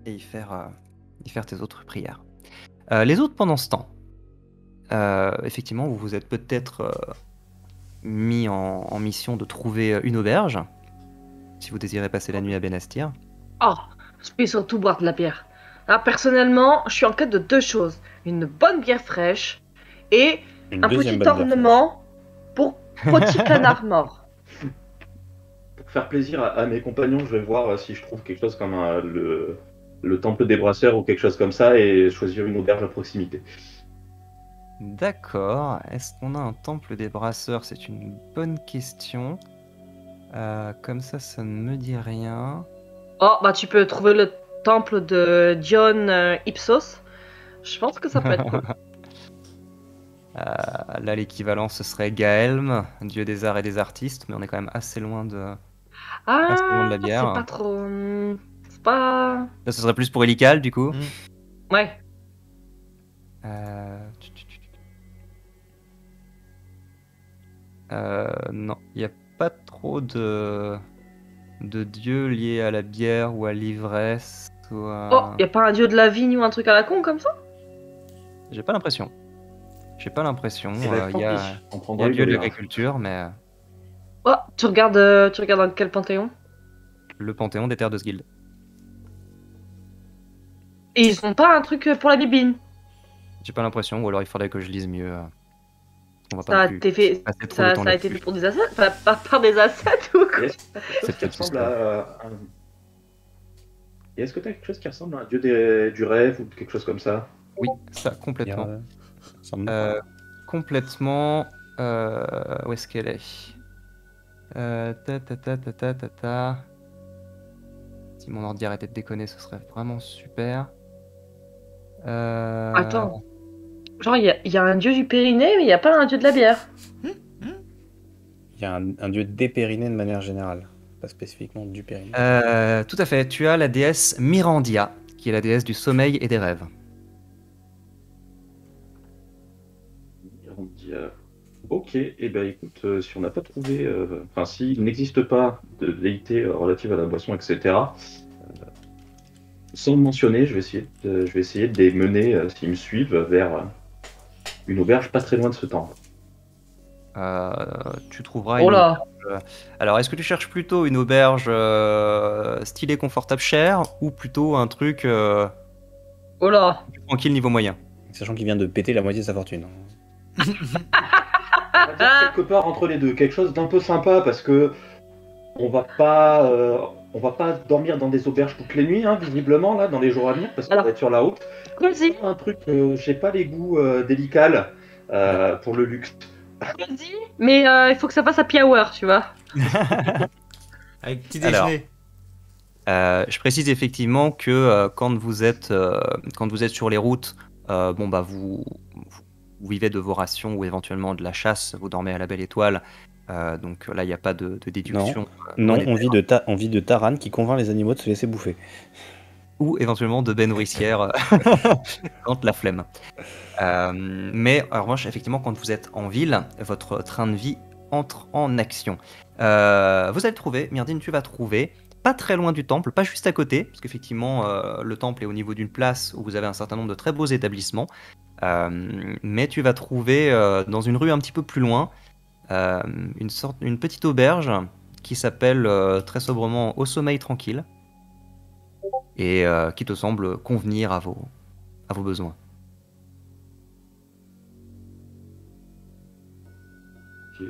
A: et y faire tes autres prières. Les autres, pendant ce temps, effectivement, vous vous êtes peut-être mis en mission de trouver une auberge, si vous désirez passer la nuit à Benastir.
D: Oh, je peux surtout boire de la bière. Ah, personnellement, je suis en quête de deux choses. Une bonne bière fraîche et
B: Une
D: un
B: deuxième
D: petit
B: bonne bière.
D: ornement pour petit canard mort.
C: Pour faire plaisir à mes compagnons, je vais voir si je trouve quelque chose comme le temple des brasseurs ou quelque chose comme ça et choisir une auberge à proximité.
A: D'accord. Est-ce qu'on a un temple des brasseurs? C'est une bonne question. Comme ça ne me dit rien.
D: Oh, bah tu peux trouver le temple de Dion Ipsos. Je pense que ça peut être cool.
A: Là, l'équivalent, ce serait Gaelm, dieu des arts et des artistes, mais on est quand même assez loin de la
D: Ah,
A: bière.
D: c'est pas trop... C'est pas...
A: Là, ce serait plus pour Helical, du coup.
D: Ouais.
A: Non, il n'y a pas trop de dieux liés à la bière ou à l'ivresse. Ou à...
D: Oh, y a pas un dieu de la vigne ou un truc à la con comme ça?
A: J'ai pas l'impression. J'ai pas l'impression.
C: Eh ben,
A: Il y a
C: on
A: il y
C: prendra
A: a
C: le
A: le dieu de
C: dieu, là.
A: l'agriculture, mais
D: Oh, tu regardes dans quel panthéon?
A: le panthéon des terres de Sguild.
D: Et ils ont pas un truc pour la bibine?
A: J'ai pas l'impression, ou alors il faudrait que je lise mieux. On va
D: Ça
A: pas
D: a
A: non plus
D: été fait...
A: passer trop de
D: Ça,
A: temps
D: ça a été fait
A: là-dessus.
D: pour des assets? Enfin, par des assets ou quoi?
C: Et est-ce que t'as quelque chose
A: C'est
C: qui
A: peut-être
C: ressemble
A: juste
C: à un... Et est-ce que t'as quelque chose qui ressemble à un dieu du rêve ou quelque chose comme ça?
A: Oui, ça, complètement.
B: Ça me parle.
A: Complètement. Où est-ce qu'elle est? Ta. Si mon ordi arrêtait de déconner, ce serait vraiment super.
D: Attends. Genre, il y a un dieu du Périnée, mais il y a pas un dieu de la bière.
B: Il y a un dieu dépériné de manière générale, pas spécifiquement du périnée.
A: Tout à fait. Tu as la déesse Mirandia, qui est la déesse du sommeil et des rêves.
C: On dit, ok, et ben écoute, si on n'a pas trouvé, enfin s'il n'existe pas de déité relative à la boisson, etc., sans le mentionner, je vais essayer de les mener, s'ils me suivent, vers une auberge pas très loin de ce temple.
A: Tu trouveras
D: Oh
A: une
D: là.
A: auberge. Alors, est-ce que tu cherches plutôt une auberge stylée, confortable, chère, ou plutôt un truc
D: Oh là.
A: plus tranquille niveau moyen?
B: Sachant qu'il vient de péter la moitié de sa fortune.
C: On va dire quelque part entre les deux, quelque chose d'un peu sympa parce que on va pas dormir dans des auberges toutes les nuits, hein, visiblement là, dans les jours à venir, parce qu'on
D: Alors.
C: va être sur la route.
D: Vas-y,
C: Un truc, j'ai pas les goûts délicats pour le luxe.
D: vas-y. Mais il faut que ça passe à Hour, tu vois.
E: Avec petit
A: Alors.
E: déjeuner.
A: Je précise effectivement que quand vous êtes sur les routes, bon bah vous vivez de vos rations ou éventuellement de la chasse, vous dormez à la Belle Étoile, donc là il n'y a pas de déduction.
B: Non,
A: monétaire.
B: on vit de Taran qui convainc les animaux de se laisser bouffer.
A: ou éventuellement de baie nourricière quand la flemme. Mais en revanche, effectivement, quand vous êtes en ville, votre train de vie entre en action. Vous allez trouver, Myrdine, tu vas trouver, pas très loin du temple, pas juste à côté, parce qu'effectivement, le temple est au niveau d'une place où vous avez un certain nombre de très beaux établissements. Mais tu vas trouver dans une rue un petit peu plus loin une petite auberge qui s'appelle très sobrement Au Sommeil Tranquille et qui te semble convenir à vos besoins.
C: Ok,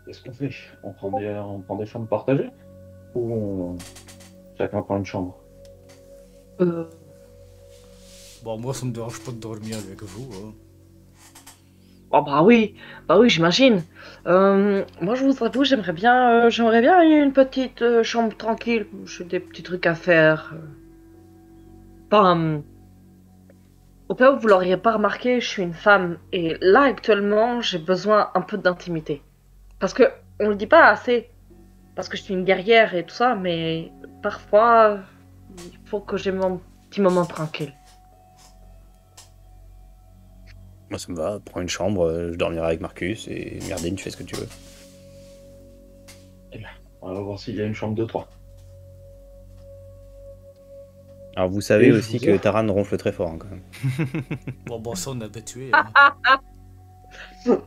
C: Qu'est-ce qu'on fait? On prend des chambres partagées? Ou chacun prend une chambre?
D: Euh,
E: Bon, moi, ça me dérange pas de dormir avec vous. Hein.
D: Oh bah oui, j'imagine. Moi, je vous avoue, j'aimerais bien une petite chambre tranquille. J'ai des petits trucs à faire. Pas, au cas où vous l'auriez pas remarqué, je suis une femme et là actuellement, j'ai besoin un peu d'intimité. Parce que on le dit pas assez, parce que je suis une guerrière et tout ça, mais parfois, il faut que j'ai mon petit moment tranquille.
B: Moi, ça me va. Prends une chambre, je dormirai avec Marcus et Myrdine, tu fais ce que tu veux.
C: On va voir s'il y a une chambre de 3.
B: Alors, vous savez
C: Et je
B: aussi
C: vous
B: que
C: offre-
B: Taran ronfle très fort, hein, quand même.
E: Bon, ça, on est habitué. Hein.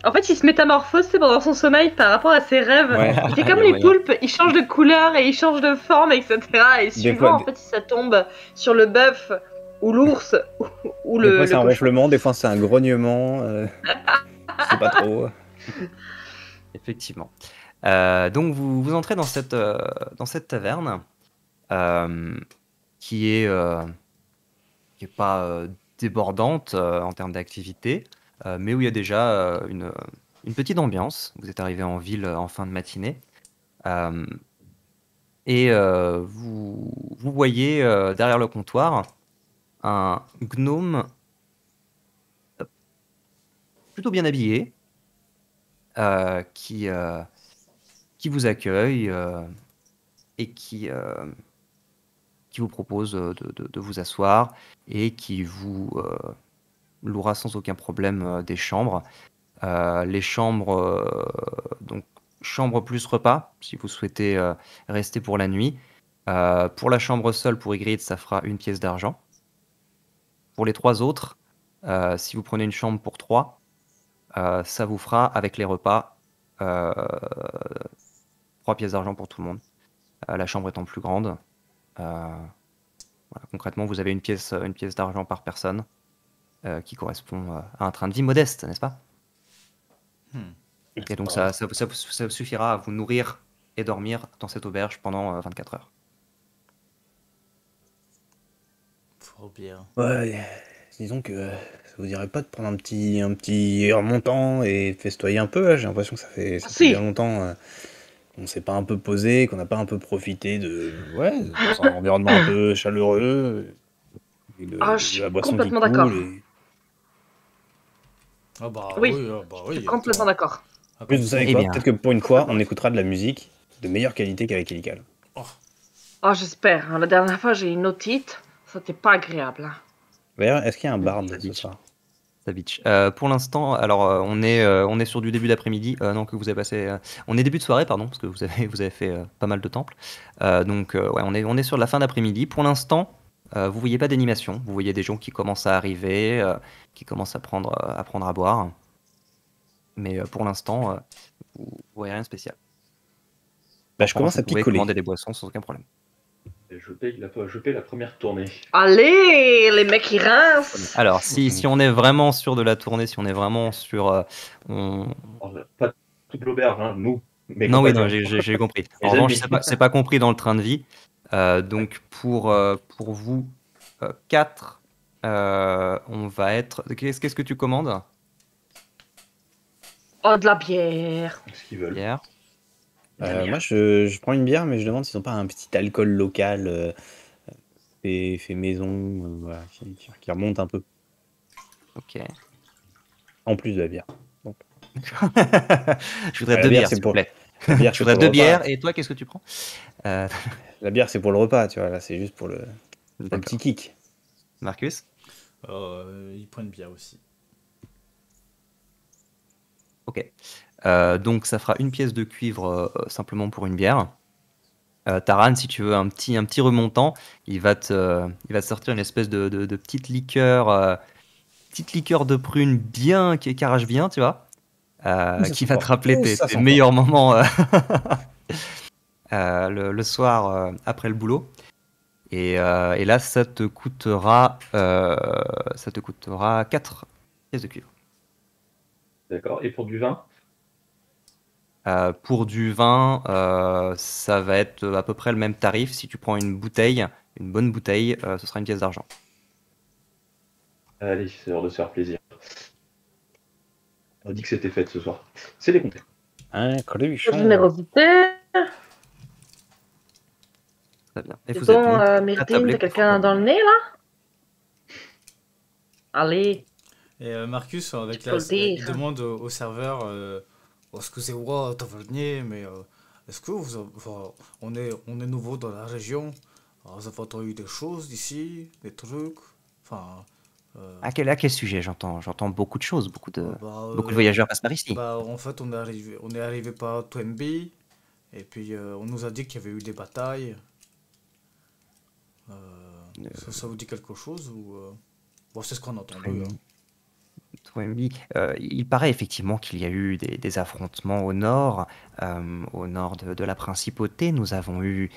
D: En fait, il se métamorphose c'est pendant son sommeil par rapport à ses rêves.
B: Ouais.
D: Il fait
A: Il
D: comme
A: y a
D: les
A: moyen.
D: poulpes, il change de couleur et il change de forme, etc. Et suivant,
B: fois,
D: en fait, si ça tombe sur le bœuf ou l'ours ou
B: Des
D: le,
B: fois, c'est
D: le
B: un
D: cochon.
B: ronflement, des fois, c'est un grognement. Je sais pas trop.
A: Effectivement. Donc vous entrez dans cette taverne euh, qui est pas débordante en termes d'activité, mais où il y a déjà une petite ambiance. Vous êtes arrivé en ville en fin de matinée. Euh, et vous voyez derrière le comptoir un gnome plutôt bien habillé qui vous accueille et qui vous propose de vous asseoir et qui vous louera sans aucun problème des chambres. Les chambres, donc chambre plus repas, si vous souhaitez rester pour la nuit. Pour la chambre seule, pour Ygritte, ça fera 1 pièce d'argent. Pour les 3 autres, si vous prenez une chambre pour 3, ça vous fera, avec les repas, 3 pièces d'argent pour tout le monde. La chambre étant plus grande. Voilà, concrètement, vous avez une pièce d'argent par personne qui correspond à un train de vie modeste, n'est-ce pas? Et donc ça suffira à vous nourrir et dormir dans cette auberge pendant 24 heures.
E: Fort bien.
B: Ouais, disons que ça vous dirait pas de prendre un petit remontant et festoyer un peu, là. J'ai l'impression que ça fait
D: Si.
B: bien longtemps qu'on s'est pas un peu posé, qu'on n'a pas un peu profité de un environnement un peu chaleureux et de
D: Ah, je suis
B: la boisson qui
D: complètement
B: coule.
D: d'accord.
E: Ah bah
D: Oui,
E: oui, ah bah
D: Je
E: oui.
D: suis complètement
E: attends.
D: d'accord.
E: Ah,
B: En plus,
E: comme
B: vous
E: ça.
B: savez
A: Eh
B: quoi?
A: bien.
B: Peut-être que pour une fois, on écoutera de la musique de meilleure qualité qu'avec Elical.
D: Ah, j'espère. Hein. La dernière fois, j'ai eu une otite. C'était pas agréable. Hein.
B: D'ailleurs, est-ce qu'il y a un bard
A: Ça
B: ce
A: bitch.
B: soir?
A: Ça bitch. Pour l'instant, alors on est sur du début d'après-midi, non que vous avez passé. On est début de soirée, pardon, parce que vous avez fait pas mal de temples. Donc ouais, on est sur la fin d'après-midi. Pour l'instant, vous voyez pas d'animation. Vous voyez des gens qui commencent à arriver, qui commencent à prendre à boire. Mais pour l'instant, vous voyez rien de spécial.
B: Bah, je
A: En revanche,
B: commence à
A: vous pouvez
B: picoler.
A: commander des boissons sans aucun problème.
C: Et je paye la première tournée.
D: Allez, les mecs, ils rincent.
A: Alors, si on est vraiment sûr de la tournée, si on est vraiment sur, on-
C: Alors, pas toute l'auberge, hein, nous. Mes
A: Non, oui,
C: compagnons.
A: non, j'ai compris. En
C: Les
A: revanche,
C: ennemis.
A: c'est pas compris dans le train de vie. Donc, pour vous 4, on va être. Qu'est-ce que tu commandes,
D: Oh, de la bière.
C: Ce qu'ils veulent.
A: Pierre?
B: Moi, je prends une bière, mais je demande s'ils n'ont pas un petit alcool local fait maison, voilà, qui remonte un peu,
A: Ok.
B: en plus de la bière.
A: Je voudrais
B: La
A: 2
B: bière,
A: bières,
B: c'est
A: s'il vous
B: pour-
A: plaît.
B: La bière,
A: Tu
B: c'est
A: voudrais
B: pour
A: 2
B: le repas.
A: bières, et toi, qu'est-ce que tu prends?
B: La bière, c'est pour le repas, tu vois. Là, c'est juste pour le
A: D'accord.
B: petit kick.
A: Marcus?
E: Il prend une bière aussi.
A: Ok. Donc ça fera une pièce de cuivre simplement pour une bière. Taran, si tu veux un petit remontant, il va te sortir une espèce de petite liqueur de prune bien, qui arrache bien, tu vois,
B: Ça
A: qui
B: sent
A: va te
B: fort.
A: rappeler
B: Oh,
A: tes
B: ça sent
A: meilleurs moments le soir après le boulot. Et là, ça te coûtera 4 pièces de cuivre.
C: D'accord. Et pour du vin?
A: Pour du vin, ça va être à peu près le même tarif. Si tu prends une bonne bouteille, ce sera une pièce d'argent.
C: Allez, c'est l'heure de se faire plaisir. On a dit que c'était fête ce soir. C'est décompté.
B: Un cruchon.
D: Générosité.
A: Très bien. Et
D: C'est
A: vous êtes
D: bon,
A: donc
D: Myrdine,
A: attablés
D: t'as quelqu'un dans le nez là? Allez,
E: Et Marcus, avec
D: Tu peux le dire.
E: il demande au serveur excusez-moi, tavernier, mais est-ce que on est nouveau dans la région? Vous avez entendu des choses d'ici, des trucs? Enfin,
A: à quel sujet? J'entends beaucoup de choses, beaucoup de
E: bah,
A: voyageurs passent par ici.
E: bah, en fait, on est arrivé par Twenby, et puis on nous a dit qu'il y avait eu des batailles. Ça vous dit quelque chose ou Bon, c'est ce qu'on a entendu. Hein.
A: Toynbee, il paraît effectivement qu'il y a eu des affrontements au nord de la principauté. Nous avons eu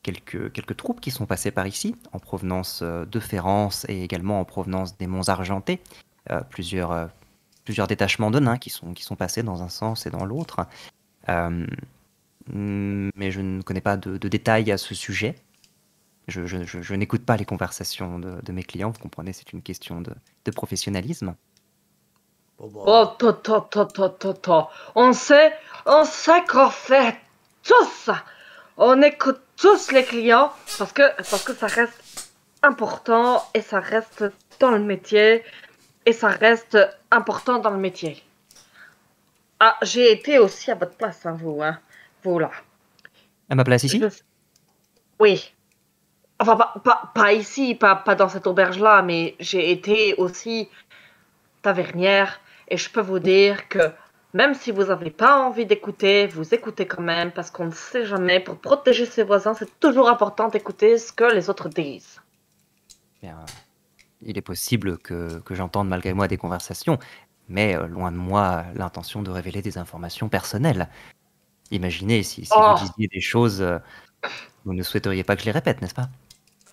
A: quelques troupes qui sont passées par ici, en provenance de Férence et également en provenance des Monts Argentés. Plusieurs détachements de nains qui sont passés dans un sens et dans l'autre. Mais je ne connais pas de détails à ce sujet. Je n'écoute pas les conversations de mes clients, vous comprenez, c'est une question de professionnalisme.
E: Bon, bah,
D: oh, on sait qu'on fait tout ça. On écoute tous les clients parce que ça reste important et ça reste dans le métier et ça reste important dans le métier. Ah, j'ai été aussi à votre place, hein, vous là.
A: À ma place ici?
D: Oui. Enfin, pas ici, pas dans cette auberge-là, mais j'ai été aussi tavernière et je peux vous dire que même si vous n'avez pas envie d'écouter, vous écoutez quand même parce qu'on ne sait jamais. Pour protéger ses voisins, c'est toujours important d'écouter ce que les autres disent.
A: Bien, il est possible que j'entende malgré moi des conversations, mais loin de moi l'intention de révéler des informations personnelles. Imaginez si
D: Oh.
A: vous disiez des choses, vous ne souhaiteriez pas que je les répète, n'est-ce pas?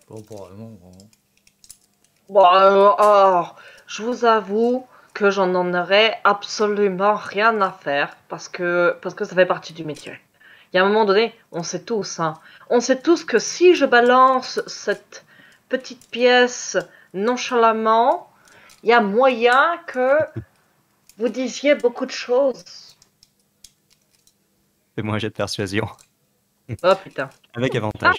E: bon, non.
D: Bon, je vous avoue que j'en aurais absolument rien à faire parce que ça fait partie du métier. Il y a un moment donné, on sait tous, hein. On sait tous que si je balance cette petite pièce nonchalamment, il y a moyen que vous disiez beaucoup de choses.
A: Fais-moi un jet de persuasion,
D: Oh putain.
A: avec avantage.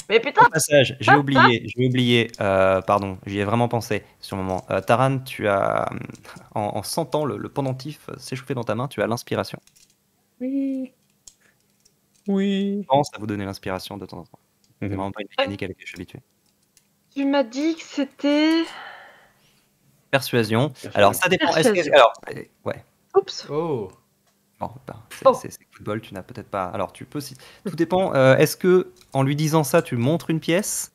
D: Mais putain,
A: Au passage, j'ai oublié, pardon, j'y ai vraiment pensé sur le moment. Taran, tu as, en sentant le pendentif s'échauffer dans ta main, tu as l'inspiration.
B: Oui.
A: Je pense à vous donner l'inspiration de temps en temps. C'est
B: Mhm.
A: vraiment pas une mécanique à laquelle je suis habitué.
D: tu m'as dit que c'était...
A: Persuasion. Alors, ça dépend.
D: Persuasion.
A: Alors, ouais.
D: Oups.
E: Oh,
A: Bon, ben,
D: Oh.
A: c'est football, tu n'as peut-être pas. Alors, tu peux. Tout dépend. Est-ce que, en lui disant ça, tu montres une pièce?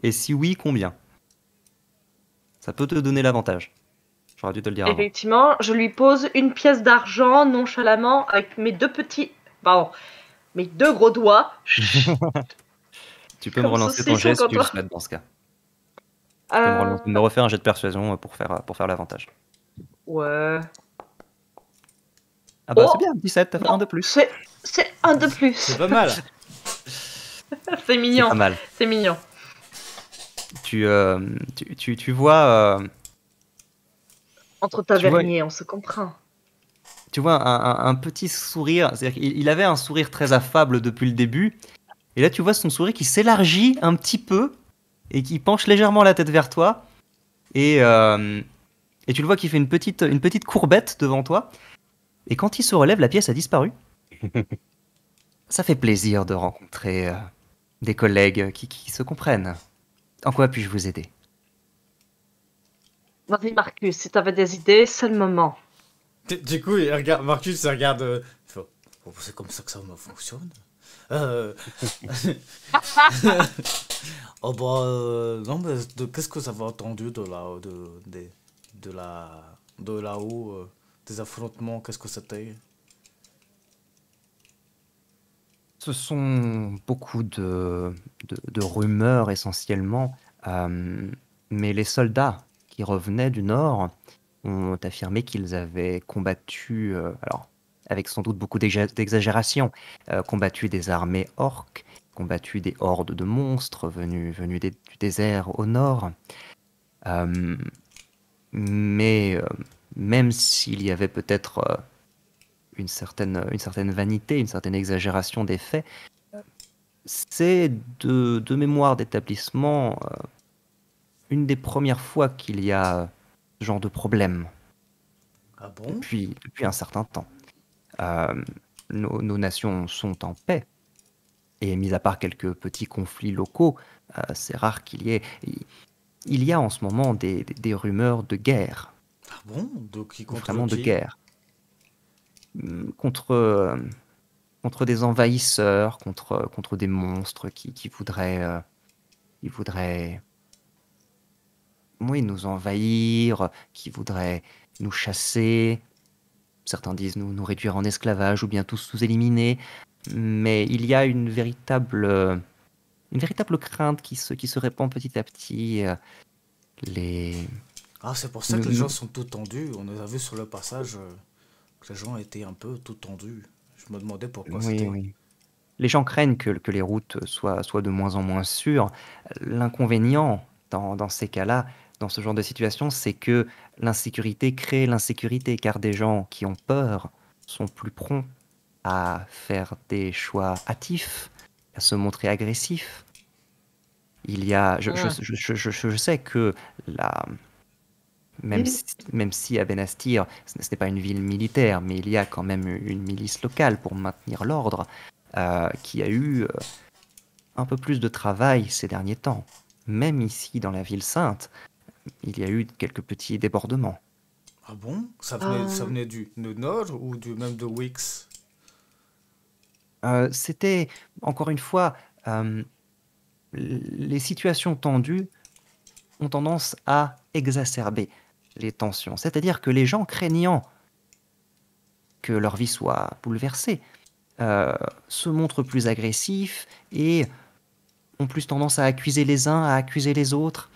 A: Et si oui, combien? Ça peut te donner l'avantage. J'aurais dû te le dire avant.
D: Effectivement, je lui pose une pièce d'argent nonchalamment avec mes deux gros doigts.
A: Tu peux me
D: Comme
A: relancer ton
D: saucisson
A: jet si
D: quand
A: tu le
D: on-
A: souhaites dans ce cas. Tu peux me refaire un jet de persuasion pour faire l'avantage.
D: Ouais.
A: Ah bah
D: Oh.
A: c'est bien, 17, t'as fait un de plus.
D: C'est un de plus.
E: c'est pas mal.
D: C'est
A: C'est
D: mignon.
A: pas mal.
D: C'est mignon.
A: Tu vois,
D: Entre taverniers, on se comprend.
A: tu vois un petit sourire. C'est-à-dire qu'il avait un sourire très affable depuis le début. Et là, tu vois son sourire qui s'élargit un petit peu et qui penche légèrement la tête vers toi. Et tu le vois qu'il fait une petite courbette devant toi. Et quand il se relève, la pièce a disparu. Ça fait plaisir de rencontrer des collègues qui se comprennent. En quoi puis-je vous aider?
D: Vas-y, Marcus, si t'avais des idées, c'est le moment.
E: Du coup, il regarde, Marcus il regarde. Il fait, oh, c'est comme ça que ça fonctionne. Euh... oh bah non, mais qu'est-ce que vous avez entendu de là, de là-haut, des affrontements, qu'est-ce que c'était?
A: Ce sont beaucoup de rumeurs essentiellement, mais les soldats qui revenaient du Nord ont affirmé qu'ils avaient combattu, alors avec sans doute beaucoup d'exagération, combattu des armées orques, combattu des hordes de monstres venus du désert au Nord. Euh, mais même s'il y avait peut-être une certaine vanité, une certaine exagération des faits, c'est de mémoire d'établissement une des premières fois qu'il y a ce genre de problème
E: Ah bon?
A: depuis un certain temps. Euh, nos nations sont en paix, et mis à part quelques petits conflits locaux, c'est rare qu'il y ait... Il y a en ce moment des rumeurs de guerre,
E: Ah bon? De qui contre
A: vraiment de
E: qui?
A: guerre, contre, contre des envahisseurs, contre des monstres qui voudraient, oui, nous envahir, qui voudraient nous chasser. Certains disent nous réduire en esclavage ou bien tous nous éliminer. Mais il y a une véritable crainte qui se répand petit à petit. Les...
E: Ah, c'est pour ça que les gens sont tout tendus. On les a vu sur le passage que les gens étaient un peu tout tendus. Je me demandais pourquoi
A: Oui,
E: c'était.
A: oui. Les gens craignent que les routes soient de moins en moins sûres. L'inconvénient dans ces cas-là, dans ce genre de situation, c'est que l'insécurité crée l'insécurité, car des gens qui ont peur sont plus prompts à faire des choix hâtifs, à se montrer agressifs. Il y a, je sais que la, même si à Benastir, ce n'est pas une ville militaire, mais il y a quand même une milice locale pour maintenir l'ordre, qui a eu un peu plus de travail ces derniers temps. Même ici, dans la ville sainte, il y a eu quelques petits débordements.
E: Ah bon? Ça venait du nord ou même de Wix?
A: C'était, encore une fois, les situations tendues ont tendance à exacerber les tensions. C'est-à-dire que les gens craignant que leur vie soit bouleversée se montrent plus agressifs et ont plus tendance à accuser les uns, à accuser les autres.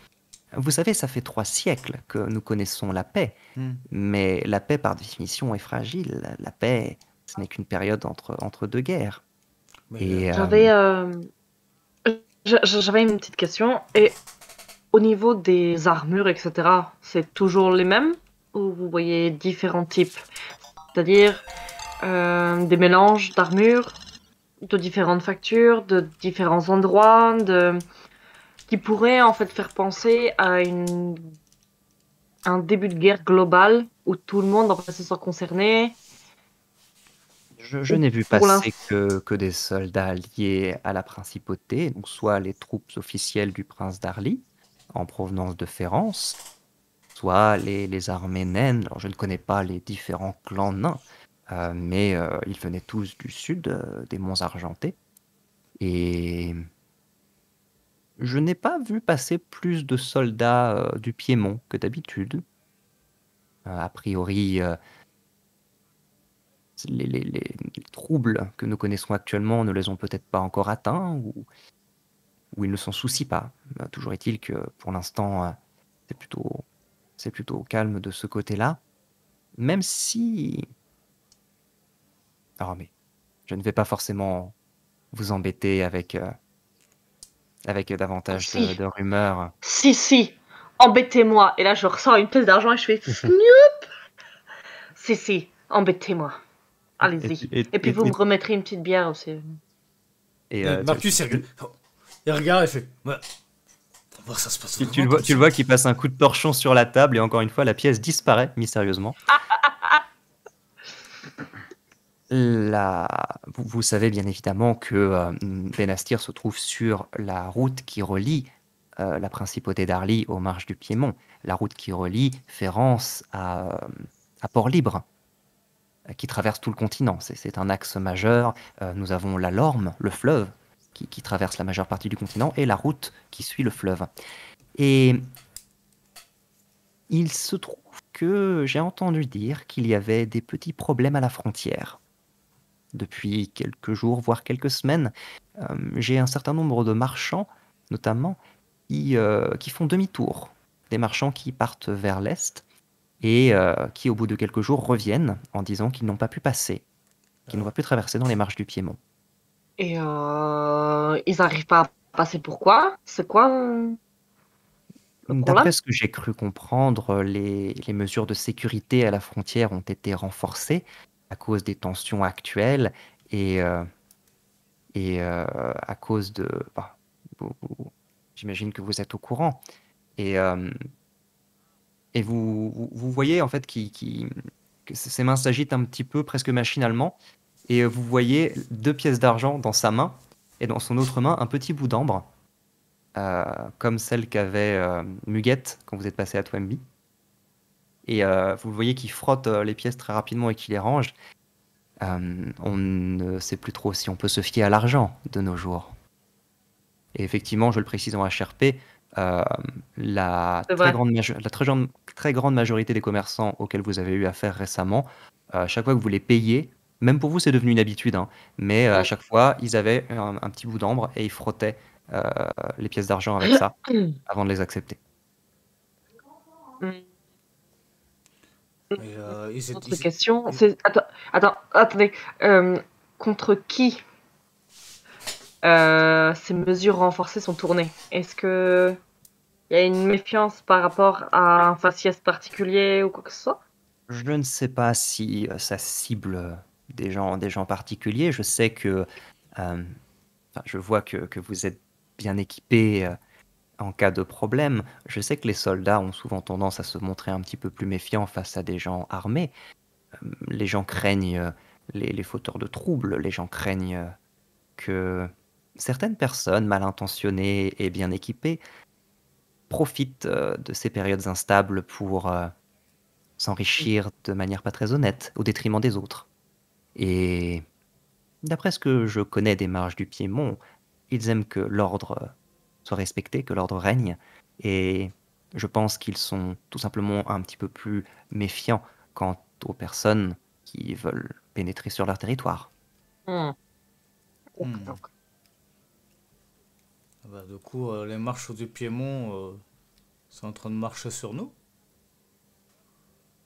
A: Vous savez, ça fait 3 siècles que nous connaissons la paix, mais la paix, par définition, est fragile. La paix, ce n'est qu'une période entre deux guerres.
E: Mais
A: Et
D: J'avais une petite question. Et au niveau des armures, etc., c'est toujours les mêmes ou vous voyez différents types? C'est-à-dire des mélanges d'armures de différentes factures, de différents endroits, qui pourraient en fait faire penser à un début de guerre globale où tout le monde en fait se sent concerné.
A: je n'ai vu
D: Pour
A: passer que des soldats liés à la principauté, donc soit les troupes officielles du prince d'Arly, en provenance de Férence, soit les armées naines. Alors, je ne connais pas les différents clans nains, mais ils venaient tous du sud, des monts Argentés. Et je n'ai pas vu passer plus de soldats du Piémont que d'habitude. A priori, les troubles que nous connaissons actuellement ne les ont peut-être pas encore atteints, ou ils ne s'en soucient pas. Toujours est-il que pour l'instant, c'est plutôt calme de ce côté-là. Même si... Ah, mais je ne vais pas forcément vous embêter avec davantage
D: Si.
A: de rumeurs.
D: Si, embêtez-moi. Et là, je ressors une pièce d'argent et je fais Snoop. Si, embêtez-moi. Allez-y. Et puis vous me remettrez une petite bière aussi.
A: Et
E: Marcus, il regarde et fait. Ouais. On va voir ça se passe.
A: tu le vois qu'il passe un coup de torchon sur la table et encore une fois, la pièce disparaît mystérieusement. Vous savez bien évidemment que Benastir se trouve sur la route qui relie la principauté d'Arly aux marches du Piémont, la route qui relie Férence à Port-Libre, qui traverse tout le continent. C'est un axe majeur. Nous avons la Lorme, le fleuve, qui traverse la majeure partie du continent, et la route qui suit le fleuve. Et il se trouve que j'ai entendu dire qu'il y avait des petits problèmes à la frontière. Depuis quelques jours, voire quelques semaines, j'ai un certain nombre de marchands, notamment, qui font demi-tour. Des marchands qui partent vers l'est et qui, au bout de quelques jours, reviennent en disant qu'ils n'ont pas pu passer, qu'ils n'ont pas pu traverser dans les marches du Piémont.
D: Et ils n'arrivent pas à passer pourquoi? C'est quoi le problème?
A: D'après ce que j'ai cru comprendre, les mesures de sécurité à la frontière ont été renforcées à cause des tensions actuelles et à cause de... bah, j'imagine que vous êtes au courant. Et vous voyez en fait que ses mains s'agitent un petit peu, presque machinalement, et vous voyez 2 pièces d'argent dans sa main, et dans son autre main, un petit bout d'ambre, comme celle qu'avait Muguette quand vous êtes passé à Twemby. Et vous le voyez qui frotte les pièces très rapidement et qui les range. On ne sait plus trop si on peut se fier à l'argent de nos jours. Et effectivement, je le précise en HRP, la
D: C'est
A: très
D: vrai.
A: très grande majorité des commerçants auxquels vous avez eu affaire récemment, chaque fois que vous les payez, même pour vous c'est devenu une habitude, hein, mais à chaque fois ils avaient un petit bout d'ambre et ils frottaient les pièces d'argent avec ça avant de les accepter.
E: Mais
D: Autre question. Attendez. Contre qui ces mesures renforcées sont tournées? Est-ce que il y a une méfiance par rapport à un faciès particulier ou quoi que ce soit?
A: Je ne sais pas si ça cible des gens particuliers. Je sais que, je vois que vous êtes bien équipés en cas de problème. Je sais que les soldats ont souvent tendance à se montrer un petit peu plus méfiants face à des gens armés. Les gens craignent les fauteurs de troubles. Les gens craignent que certaines personnes mal intentionnées et bien équipées profitent de ces périodes instables pour s'enrichir de manière pas très honnête, au détriment des autres. Et d'après ce que je connais des marches du Piémont, ils aiment que l'ordre soit respecté, que l'ordre règne, et je pense qu'ils sont tout simplement un petit peu plus méfiants quant aux personnes qui veulent pénétrer sur leur territoire.
D: Donc,
E: Bah, du coup, les marches du Piémont sont en train de marcher sur nous.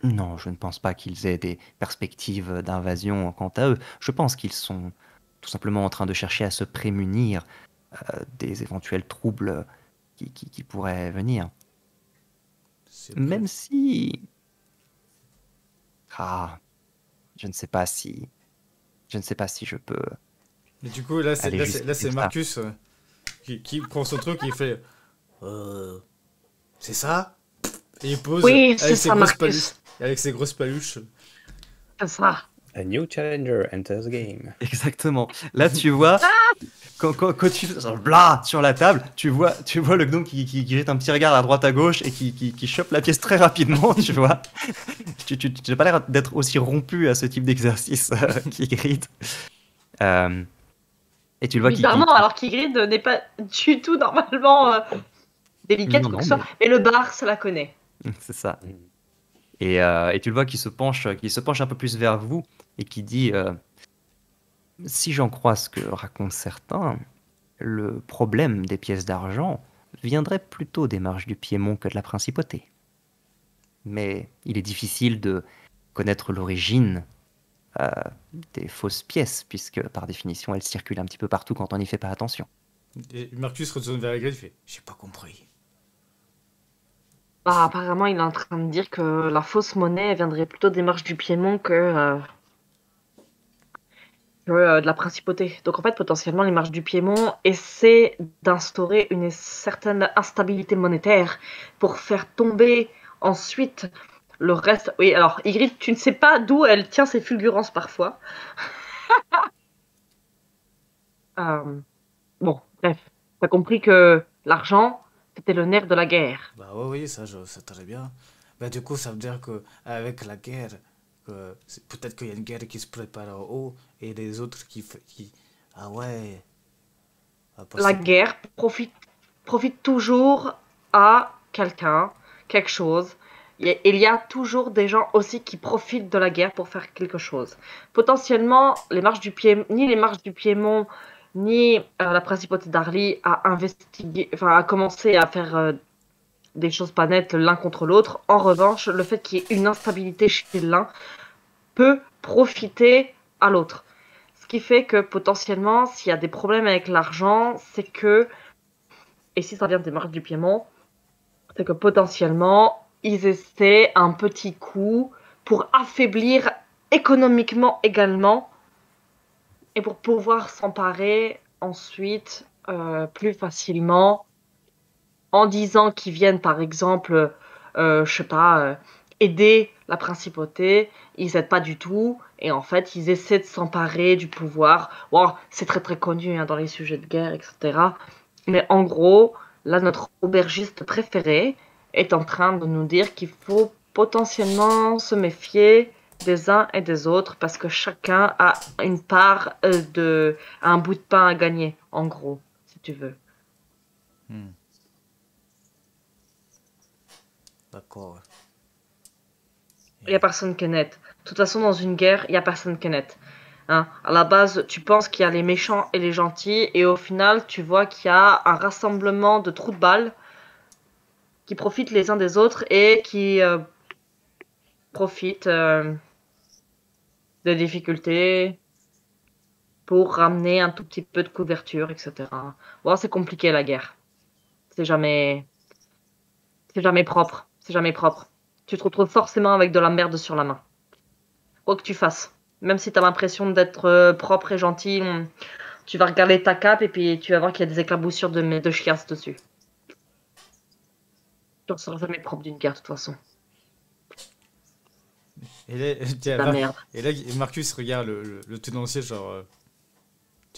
A: Non, je ne pense pas qu'ils aient des perspectives d'invasion quant à eux. Je pense qu'ils sont tout simplement en train de chercher à se prémunir des éventuels troubles qui pourraient venir.
E: C'est bien.
A: Même si... Ah, je ne sais pas si je peux
E: Mais du coup, là, c'est
A: aller jusqu'à ça.
E: Marcus qui prend son truc et il fait c'est ça? Et il pose
D: oui, c'est
E: avec ses
D: ça,
E: grosses
D: Marcus.
E: paluches. Avec ses grosses paluches.
D: C'est ça.
B: A new challenger enters the game.
A: Exactement. Là, tu vois, quand tu blah sur la table, tu vois le gnome qui jette un petit regard à droite à gauche et qui chope la pièce très rapidement, tu vois. Tu n'as pas l'air d'être aussi rompu à ce type d'exercice qui gride. Et tu le vois
D: Bizarrement, alors qu'Ygritte n'est pas du tout normalement délicate
A: Non,
D: ou quoi
A: non,
D: que ce soit. Mais le bar, ça la connaît.
A: C'est ça. Et tu le vois qui se penche un peu plus vers vous et qui dit si j'en crois ce que racontent certains, le problème des pièces d'argent viendrait plutôt des marches du Piémont que de la principauté. Mais il est difficile de connaître l'origine des fausses pièces, puisque par définition elles circulent un petit peu partout quand on n'y fait pas attention.
E: Et Marcus retourne vers la grille et fait j'ai pas compris.
D: Bah, apparemment, il est en train de dire que la fausse monnaie viendrait plutôt des marches du Piémont que de la principauté. Donc en fait, potentiellement, les marches du Piémont essaient d'instaurer une certaine instabilité monétaire pour faire tomber ensuite Le reste, oui, alors, Ygritte, tu ne sais pas d'où elle tient ses fulgurances parfois. Bon, bref, t'as compris que l'argent, c'était le nerf de la guerre.
E: Bah ouais, oui, ça, je sais très bien. Bah du coup, ça veut dire que avec la guerre, peut-être qu'il y a une guerre qui se prépare en haut et les autres qui... Ah ouais, ah,
D: La
E: possible.
D: guerre profite toujours à quelqu'un, quelque chose. Il y a toujours des gens aussi qui profitent de la guerre pour faire quelque chose. Potentiellement, ni les marches du Piémont, ni la principauté d'Arly a investigué, enfin a commencé à faire des choses pas nettes l'un contre l'autre. En revanche, le fait qu'il y ait une instabilité chez l'un peut profiter à l'autre. Ce qui fait que potentiellement, s'il y a des problèmes avec l'argent, c'est que, et si ça vient des marques du Piémont, c'est que potentiellement, ils essaient un petit coup pour affaiblir économiquement également et pour pouvoir s'emparer ensuite plus facilement en disant qu'ils viennent par exemple, je sais pas, aider la principauté, ils aident pas du tout, et en fait ils essaient de s'emparer du pouvoir. Bon, c'est très très connu hein, dans les sujets de guerre, etc. Mais en gros, là notre aubergiste préféré est en train de nous dire qu'il faut potentiellement se méfier des uns et des autres parce que chacun a une part un bout de pain à gagner, en gros, si tu veux.
E: Hmm, d'accord.
D: Il n'y a
E: Et-
D: personne qui est net. De toute façon, dans une guerre, il n'y a personne qui est net. Hein. À la base, tu penses qu'il y a les méchants et les gentils, et au final, tu vois qu'il y a un rassemblement de trous de balles qui profitent les uns des autres et qui profitent des difficultés pour ramener un tout petit peu de couverture, etc. Bon, c'est compliqué la guerre. C'est jamais, c'est jamais propre. C'est jamais propre. Tu te retrouves forcément avec de la merde sur la main. Quoi que tu fasses. Même si tu as l'impression d'être propre et gentil, tu vas regarder ta cape et puis tu vas voir qu'il y a des éclaboussures de chiasse dessus. Tu ne seras jamais propre d'une guerre de toute façon.
E: Et là,
D: C'est de la merde.
E: et là, Marcus regarde le tenancier, genre...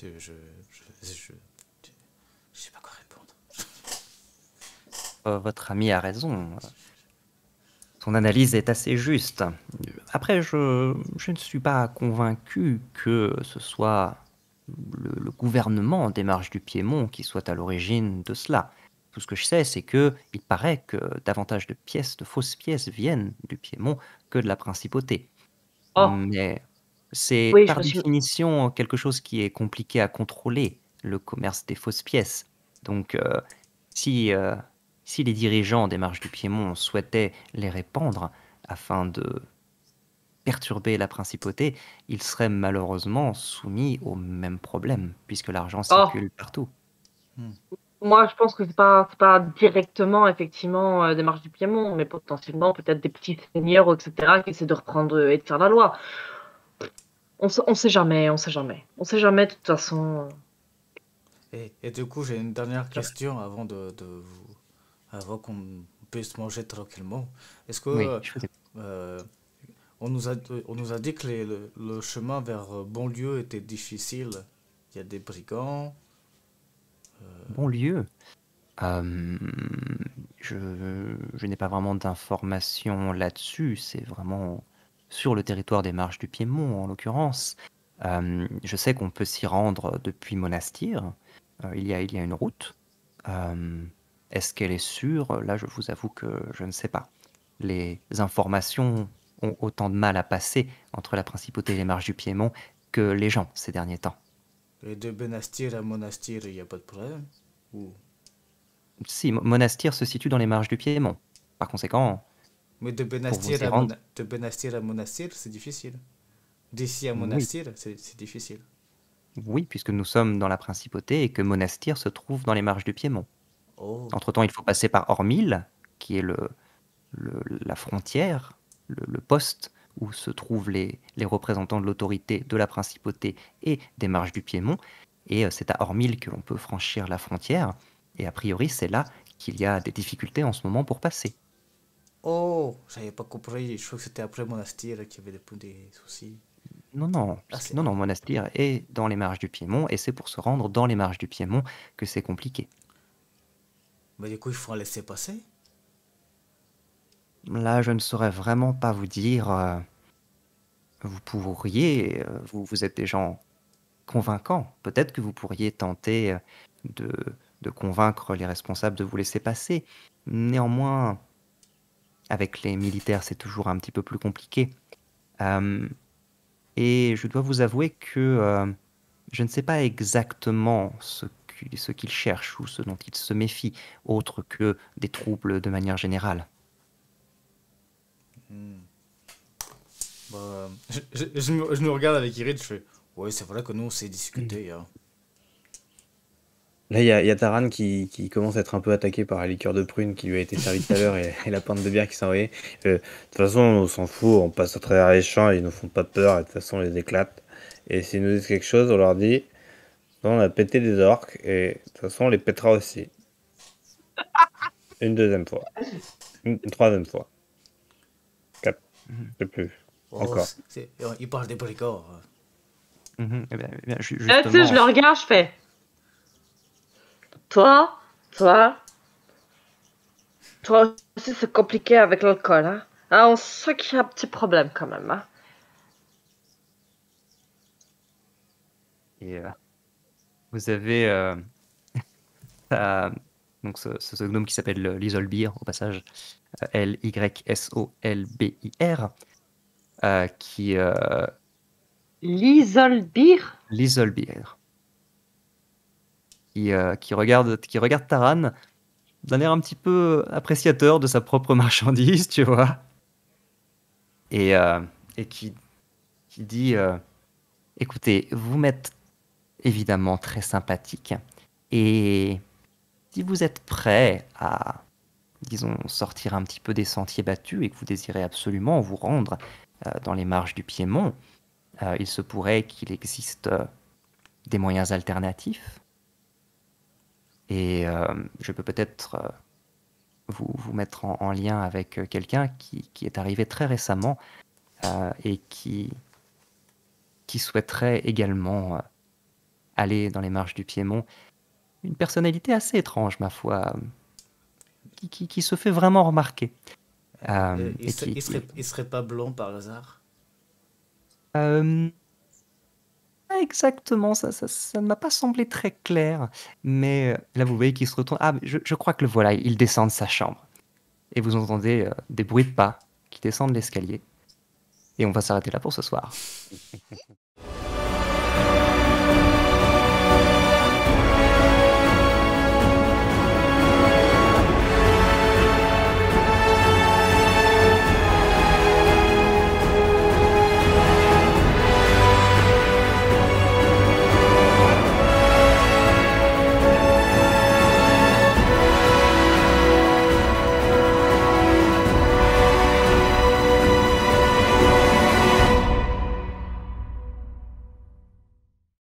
E: je sais pas quoi répondre.
A: Votre ami a raison. Son analyse est assez juste. Après, je ne suis pas convaincu que ce soit le gouvernement des Marches du Piémont qui soit à l'origine de cela. Tout ce que je sais, c'est que il paraît que davantage de pièces, de fausses pièces, viennent du Piémont que de la principauté.
D: Oh,
A: Mais c'est
D: oui, je
A: par
D: me suis.
A: définition quelque chose qui est compliqué à contrôler, le commerce des fausses pièces. Donc, si, euh, si les dirigeants des Marches du Piémont souhaitaient les répandre afin de perturber la principauté, ils seraient malheureusement soumis au même problème, puisque l'argent
D: Oh,
A: circule partout.
E: Hmm.
D: moi je pense que c'est pas directement effectivement des marches du Piémont, mais potentiellement peut-être des petits seigneurs, etc., qui essaient de reprendre et de faire la loi. On sait jamais, on sait jamais. On sait jamais de toute façon.
E: Et du coup, j'ai une dernière question avant qu'on puisse manger tranquillement. Est-ce
A: Oui,
E: que
A: je faisais
E: euh, on nous a dit que le chemin vers Bonlieu était difficile. Il y a des brigands.
A: bon lieu. Euh, je n'ai pas vraiment d'informations là-dessus, c'est vraiment sur le territoire des Marches du Piémont en l'occurrence. Je sais qu'on peut s'y rendre depuis Monastir, il y a une route. Euh, Est-ce qu'elle est sûre? Là, je vous avoue que je ne sais pas. Les informations ont autant de mal à passer entre la principauté et les Marches du Piémont que les gens ces derniers temps.
E: Et de Benastir à Monastir, il n'y a pas de problème? Ou...
A: Si, Monastir se situe dans les Marches du Piémont. Par conséquent,
E: Mais
A: pour vous y rendre,
E: De Benastir à Monastir, c'est difficile. D'ici à
A: oui,
E: Monastir, c'est difficile.
A: oui, puisque nous sommes dans la principauté et que Monastir se trouve dans les Marches du Piémont.
E: Oh,
A: Entre-temps, il faut passer par Ormil, qui est la frontière, le poste où se trouvent les représentants de l'autorité de la principauté et des Marches du Piémont. Et c'est à Ormil que l'on peut franchir la frontière. Et a priori, c'est là qu'il y a des difficultés en ce moment pour passer.
E: Oh, j'avais pas compris. Je crois que c'était après Monastir qu'il y avait des soucis.
A: Non, non,
E: Ah, c'est...
A: non, non, Monastir est dans les marges du Piémont, et c'est pour se rendre dans les marges du Piémont que c'est compliqué.
E: Mais du coup, il faut en laisser passer.
A: Là, je ne saurais vraiment pas vous dire. Vous pourriez, vous êtes des gens convaincants. Peut-être que vous pourriez tenter de, de convaincre les responsables de vous laisser passer. Néanmoins, avec les militaires, c'est toujours un petit peu plus compliqué. Euh, et je dois vous avouer que je ne sais pas exactement ce qu'ils cherchent ou ce dont ils se méfient, autre que des troubles de manière générale.
E: Bah, je me regarde avec Irid, je fais... Ouais, c'est vrai que nous, on s'est discuté. Hein.
B: Là, il y a Taran qui commence à être un peu attaqué par la liqueur de prune qui lui a été servie tout à l'heure et la pinte de bière qui s'est envoyée. De toute façon, on s'en fout, on passe à travers les champs, ils nous font pas peur, et de toute façon, on les éclate. Et s'ils nous disent quelque chose, on leur dit, non, on a pété des orques, et de toute façon, on les pètera aussi. Une deuxième fois. Une troisième fois. 4, je sais plus.
E: Oh,
B: Encore.
E: il parle des brigands.
A: Eh bien,
D: Tu sais, je
A: justement,
D: le regarde, je fais. Toi aussi, c'est compliqué avec l'alcool, hein. Ah, on sent qu'il y a un petit problème quand même, hein.
A: et, vous avez donc ce gnome qui s'appelle Lysolbir, au passage, Lysolbir, qui
D: L'isolbir?
A: Lysolbir, qui regarde Taran d'un air un petit peu appréciateur de sa propre marchandise, tu vois, et qui dit écoutez, vous m'êtes évidemment très sympathique, et si vous êtes prêt à, disons, sortir un petit peu des sentiers battus et que vous désirez absolument vous rendre dans les marges du Piémont, il se pourrait qu'il existe des moyens alternatifs. Et je peux peut-être vous mettre en lien avec quelqu'un qui est arrivé très récemment et qui souhaiterait également aller dans les marges du Piémont. Une personnalité assez étrange, ma foi, qui se fait vraiment remarquer.
E: Il serait pas blond par hasard?
A: Pas exactement, ça ne m'a pas semblé très clair. Mais là, vous voyez qu'il se retourne. Ah, mais je crois que le voilà, il descend de sa chambre. Et vous entendez des bruits de pas qui descendent l'escalier. Et on va s'arrêter là pour ce soir.